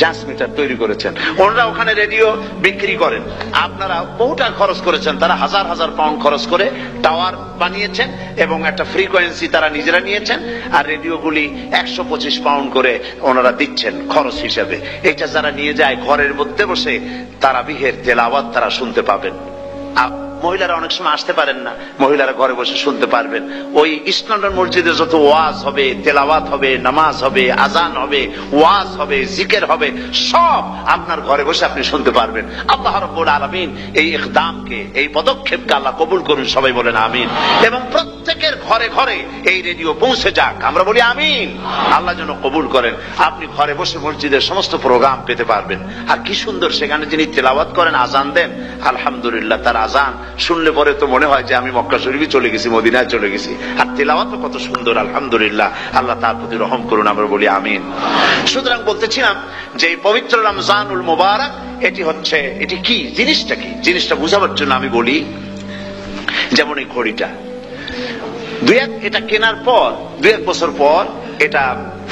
ট্রান্সমিটার তৈরি করেছেন, ওনারা ওখানে রেডিও বিক্রি করেন, আপনারা বহুটা খরচ করেছেন, তারা হাজার হাজার পাউন্ড খরচ করে টাওয়ার বানিয়েছেন এবং একটা ফ্রিকোয়েন্সি তারা নিজেরা নিয়েছেন, আর রেডিওগুলি 125 পাউন্ড করে ওনারা দিচ্ছেন খরচ হিসেবে। এটা যারা নিয়ে যায় ঘরের মধ্যে বসে তারাবিহের তেলাওয়াত তারা শুনতে পাবেন। মহিলারা অনেক সময় আসতে পারেন না, মহিলারা ঘরে বসে শুনতে পারবেন। ওই ইস্টলন্ডন মসজিদে যত ওয়াজ হবে, তেলাওয়াত হবে, নামাজ হবে, আজান হবে, ওয়াজ হবে, জিকির হবে, সব আপনার ঘরে বসে আপনি শুনতে পারবেন। আল্লাহ রাব্বুল আলামিন এই ইকদামকে, এই পদক্ষেপকে আল্লাহ কবুল করুন, সবাই বলেন আমিন। এবং প্রত্যেকের ঘরে ঘরে এই রেডিও পৌঁছে যাক, আমরা বলি আমিন। আল্লাহ যেন কবুল করেন, আপনি ঘরে বসে মসজিদের সমস্ত প্রোগ্রাম পেতে পারবেন। আর কি সুন্দর সেখানে যিনি তেলাওয়াত করেন, আজান দেন, আলহামদুলিল্লাহ, তার আজান শুনলে পরে তো মনে হয় যে আমি মক্কা শরীফে চলে গেছি, মদিনায় চলে গেছি। আর তেলাওয়াত কত সুন্দর, আলহামদুলিল্লাহ, আল্লাহ তার প্রতি রহম করুন, আমরা বলি আমিন। সুতরাং বলতেছিলাম যে পবিত্র রমজানুল মুবারক এটি কি জিনিসটা, কি জিনিসটা বুঝাবার জন্য আমি বলি, যেমন এই ঘড়িটা এটা কেনার পর 2-1 বছর পর এটা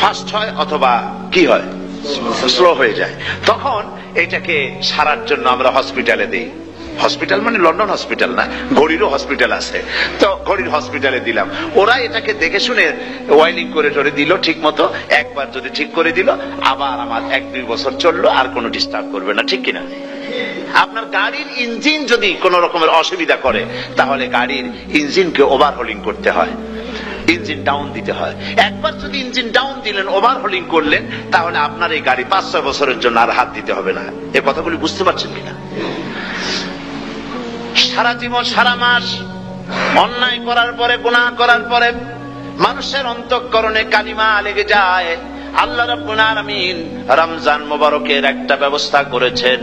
ফাস্ট হয় অথবা কি হয়, স্লো হয়ে যায়। তখন এটাকে সারার জন্য আমরা হসপিটালে দিই। হসপিটাল মানে লন্ডন হসপিটাল না, ঘড়িরও হসপিটাল আছে, তো ঘড়ির হসপিটালে দিলাম। ওরা এটাকে দেখে শুনে ওয়াইলিং করে টরে দিল ঠিক মতো। একবার যদি ঠিক করে দিল, আবার আমার 1-2 বছর চললো, আর কোনো ডিস্টার্ব করবে না, ঠিক কিনা? আপনার গাড়ির ইঞ্জিন যদি কোন রকমের অসুবিধা করে, তাহলে গাড়ির ইঞ্জিনকে ওভারহোলিং করতে হয়, ইঞ্জিন ডাউন দিতে হয়। একবার যদি ইঞ্জিন ডাউন দিলেন, ওভারহোলিং করলেন, তাহলে আপনার এই গাড়ি 5-6 বছরের জন্য আর হাত দিতে হবে না। এই কথাগুলি বুঝতে পারছেন কিনা? সারা জীবন, সারা মাস অন্যায় করার পরে, গুনাহ করার পরে মানুষের অন্তঃকরণে কালিমা লেগে যায়। আল্লাহ রাব্বুল আলামিন রমজান মোবারকের একটা ব্যবস্থা করেছেন,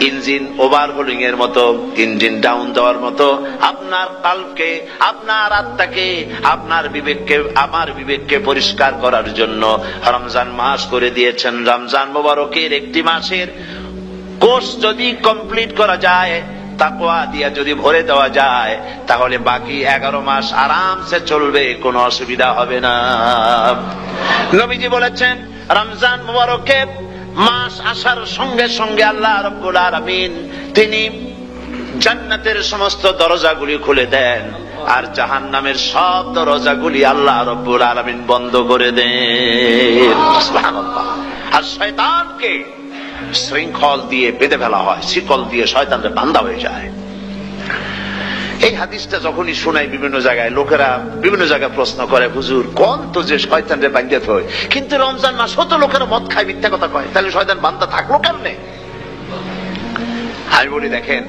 ইঞ্জিন ওভারহোলিং এর মতো, ইঞ্জিন ডাউন দেওয়ার মতো। আপনার কালকে, আপনার আত্মাকে, আপনার বিবেককে, আমার বিবেককে পরিষ্কার করার জন্য রমজান মাস করে দিয়েছেন। রমজান মোবারকের একটি মাসের কোর্স যদি কমপ্লিট করা যায়, তাকওয়া দিয়া যদি ভরে দেওয়া যায়, তাহলে বাকি 11 মাস আরামসে চলবে, কোনো অসুবিধা হবে না। নবীজি বলেছেন, রমজান মুবারকের মাস আসার সঙ্গে সঙ্গে আল্লাহ রাব্বুল আলামিন তিনি জান্নাতের সমস্ত দরজাগুলি খুলে দেন, আর জাহান্নামের সব দরজাগুলি আল্লাহ রাব্বুল আলামিন বন্ধ করে দেন। সুবহানাল্লাহ। আর শয়তানকে শৃঙ্খল দিয়ে বেঁধে ফেলা হয়, শিকল দিয়ে শয়তানের বান্দা হয়ে যায়। এই হাদিসটা যখনই শোনাই বিভিন্ন জায়গায়, লোকেরা বিভিন্ন জায়গায় প্রশ্ন করে, হুজুর কোন তো যে শয়তানরে বাঁধতে হয়, কিন্তু রমজান মাস হতো লোকেরা মদ খায়, মিথ্যা কথা কয়, তাহলে শয়তান বান্দা থাকলো কেমনে? আমি বলি, দেখেন,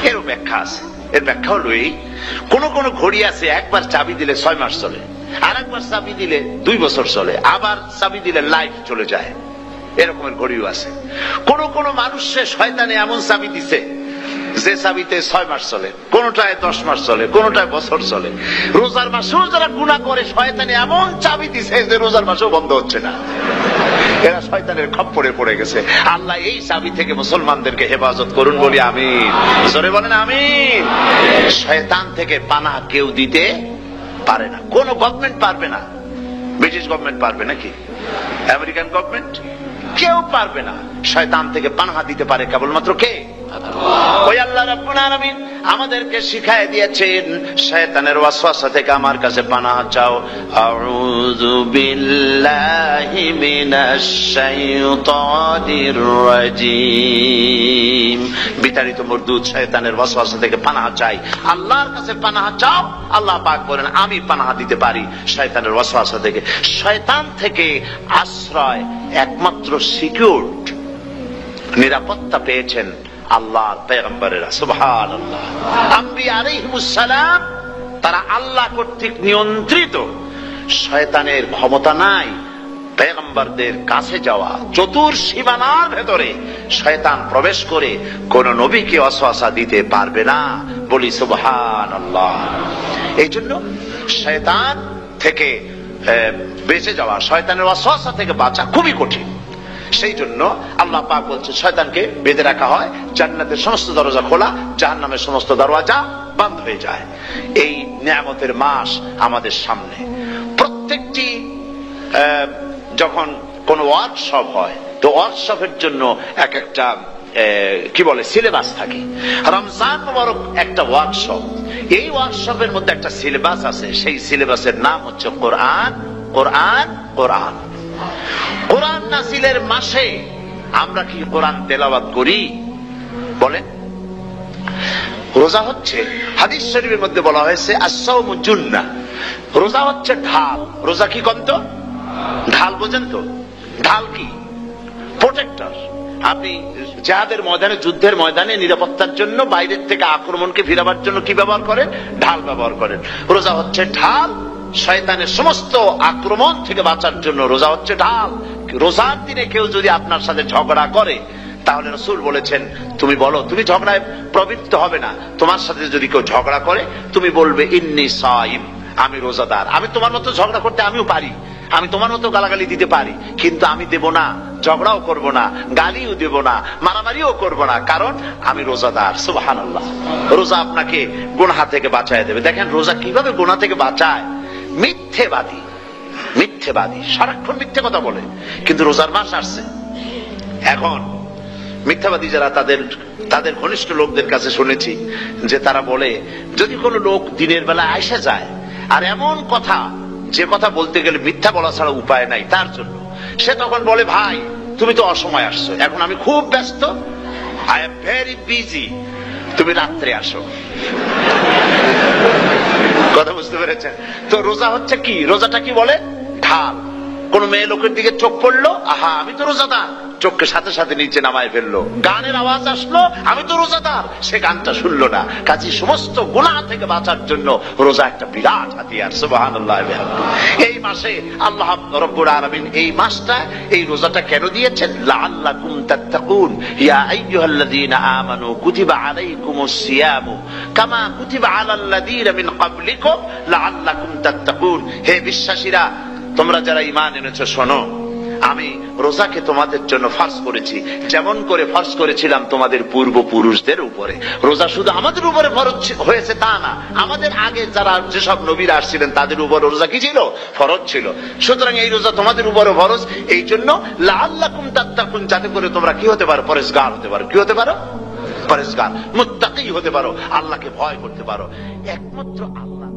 এরও ব্যাখ্যা আছে। এর ব্যাখ্যা হলো এই, কোন কোন ঘড়ি আছে একবার চাবি দিলে 6 মাস চলে, আর একবার চাবি দিলে 2 বছর চলে, আবার চাবি দিলে লাইফ চলে যায়। এরকমের ঘড়িও আছে। কোন কোন মানুষের শয়তানে এমন চাবি দিছে যে চাবিতে 6 মাস চলে, কোনটায় 10 মাস চলে, কোনটায় বছর চলে। রোজার মাসেও যারা গুনাহ করে, শয়তানে এমন চাবি দিছে যে রোজার মাসেও বন্ধ হচ্ছে না। এরা শয়তানের খপ্পরে পড়ে গেছে। আল্লাহ এই চাবি থেকে মুসলমানদেরকে হেফাজত করুন, বলি আমিন। জোরে বলেন আমিন। শয়তান থেকে পানাহ কেউ দিতে পারে না, কোন গভর্নমেন্ট পারবে না। ব্রিটিশ গভর্নমেন্ট পারবে নাকি? American government? কেউ পারবে না। শয়তান থেকে পানাহ দিতে পারে কেবলমাত্র কে? ওই আল্লাহ রাব্বুল আলামিন আমাদেরকে শিখায় দিয়েছেন, শয়তানের ওয়াসওয়াসা থেকে আমার কাছে পানাহ চাও। আউযু বিল্লাহি মিনাশ শাইতানির রাজীম। বিতাড়িত মরদুদ শয়তানের ওয়াসওয়াসা থেকে পানাহ চাই, আল্লাহর কাছে পানাহ চাও। আল্লাহ পাক বলেন, আমি পানাহ দিতে পারি শয়তানের ওয়াসওয়াসা থেকে। শয়তান থেকে আশ্রয় একমাত্র সিকিউরড, নিরাপত্তা পেয়েছেন আল্লাহর পয়গম্বরেরা। সুবহানাল্লাহ। আম্বিয়া আলাইহিমুস সালাম তারা আল্লাহ কর্তৃক নিয়ন্ত্রিত। শয়তানের ক্ষমতা নাই পয়গম্বরদের কাছে যাওয়া। চতুর সীমানার ভেতরে শয়তান প্রবেশ করে কোন নবীকে ওয়াসওয়াসা দিতে পারবে না, বলি সুবহানাল্লাহ। এই জন্য শয়তান থেকে বেঁচে যাওয়া, শয়তানের ওয়াসওয়াসা থেকে বাঁচা খুবই কঠিন। সেই জন্য আল্লাহ পাক বলছে, শয়তানকে বেঁধে রাখা হয়, জান্নাতের সমস্ত দরজা খোলা, জাহান্নামের সমস্ত দরওয়াজা বন্ধ হয়ে যায়। এই নিয়ামতের মাস আমাদের সামনে। প্রত্যেকটি যখন কোন ওয়ার্কশপ হয়, তো ওয়ার্কশপের জন্য এক একটা কি বলে সিলেবাস থাকে। রমজান মুবারক একটা ওয়ার্কশপ, এই ওয়ার্কশপের মধ্যে একটা সিলেবাস আছে, সেই সিলেবাসের নাম হচ্ছে কোরআন। কোরআন কোরআন কোরআন নাযিলের মাসে আমরা কি কোরআন তেলাওয়াত করি বলেন? রোজা হচ্ছে, হাদিস শরীফের মধ্যে বলা হয়েছে আস-সাওমু জুন্নাহ, রোজা হচ্ছে ঢাল। রোজা কি কন্ত? ঢাল বোঝেন তো? ঢাল কি? প্রোটেক্টর। আপনি জিহাদের ময়দানে, যুদ্ধের ময়দানে নিরাপত্তার জন্য, বাইরের থেকে আক্রমণকে ফিরাবার জন্য কি ব্যবহার করেন? ঢাল ব্যবহার করেন। রোজা হচ্ছে ঢাল, শয়তানের সমস্ত আক্রমণ থেকে বাঁচার জন্য রোজা হচ্ছে ঢাল। রোজার দিনে কেউ যদি আপনার সাথে ঝগড়া করে, তাহলে রাসূল বলেছেন তুমি বলো, তুমি ঝগড়ায় প্রবৃত্ত হবে না। তোমার সাথে যদি কেউ ঝগড়া করে, তুমি বলবে ইন্নী সাইম, আমি রোজাদার। আমি তোমার মতো ঝগড়া করতে আমিও পারি, আমি তোমার মতো গালাগালি দিতে পারি, কিন্তু আমি দেব না, ঝগড়াও করব না, গালিও দেব না, মারামারিও করব না, কারণ আমি রোজাদার। সুবহানাল্লাহ। রোজা আপনাকে গুনাহ থেকে বাঁচায় দেবে। দেখেন রোজা কিভাবে গুনাহ থেকে বাঁচায়। মিথ্যেবাদী, মিথ্যেবাদী সারাক্ষণ মিথ্যে কথা বলে, কিন্তু রোজার মাস আসছে। এখন মিথ্যাবাদী যারা, তাদের ঘনিষ্ঠ লোকদের কাছে শুনেছি যে তারা বলে, যদি কোনো লোক দিনের বেলা আইসা যায় আর এমন কথা, যে কথা বলতে গেলে মিথ্যা বলা ছাড়া উপায় নাই তার জন্য, সে তখন বলে ভাই তুমি তো অসময় আসছো, এখন আমি খুব ব্যস্ত, আই এম ভেরি বিজি, তুমি রাত্রে আসো। কথা বুঝতে পেরেছেন তো? রোজা হচ্ছে কি? রোজাটা কি বলে? ঢাল। কোন মেয়ে লোকের দিকে চোখ পড়লো, আহা আমি তো রোজাদার, চোখকে সাথে সাথে নিচে নামায় ফেললো। গানের আওয়াজ আসলো, আমি তো রোজাদার, সে গানটা শুনলো না। কাজে সমস্ত গুনাহ থেকে বাঁচার জন্য রোজা একটা বিরাট হাতিয়ার। সুবহানাল্লাহ। এই মাসে আল্লাহ রাব্বুল আলামিন এই মাসটা, এই রোজাটা কেন দিয়েছেন? লাআল্লাকুম তাত্তাকুন, ইয়া আইয়ুহাল্লাযীনা আমানু কুতিবা আলাইকুমুস সিয়ামু কামা কুতিবা আলাল্লাযীনা মিন ক্বাবলিকুম লাআল্লাকুম তাত্তাকুন। হে বিশ্বাসীরা, তোমরা যারা ঈমান এনেছো, শোনো, আমি রোজাকে তোমাদের জন্য ফরজ করেছি, যেমন করে ফরজ করেছিলাম তোমাদের পূর্বপুরুষদের উপরে। রোজা শুধু আমাদের উপরে ফরজ হয়েছে তা না, আমাদের আগে যারা যেসব নবীরা আসছিলেন তাদের উপর রোজা কি ছিল? ফরজ ছিল। সুতরাং এই রোজা তোমাদের উপরে ফরজ, এই জন্য লাআল্লাকুম তাত্তাকুন, যাতে করে তোমরা কি হতে পারো? পরেজগার হতে পারো। কি হতে পারো? পরেজগার, মুত্তাকি হতে পারো, আল্লাহকে ভয় করতে পারো। একমাত্র আল্লাহ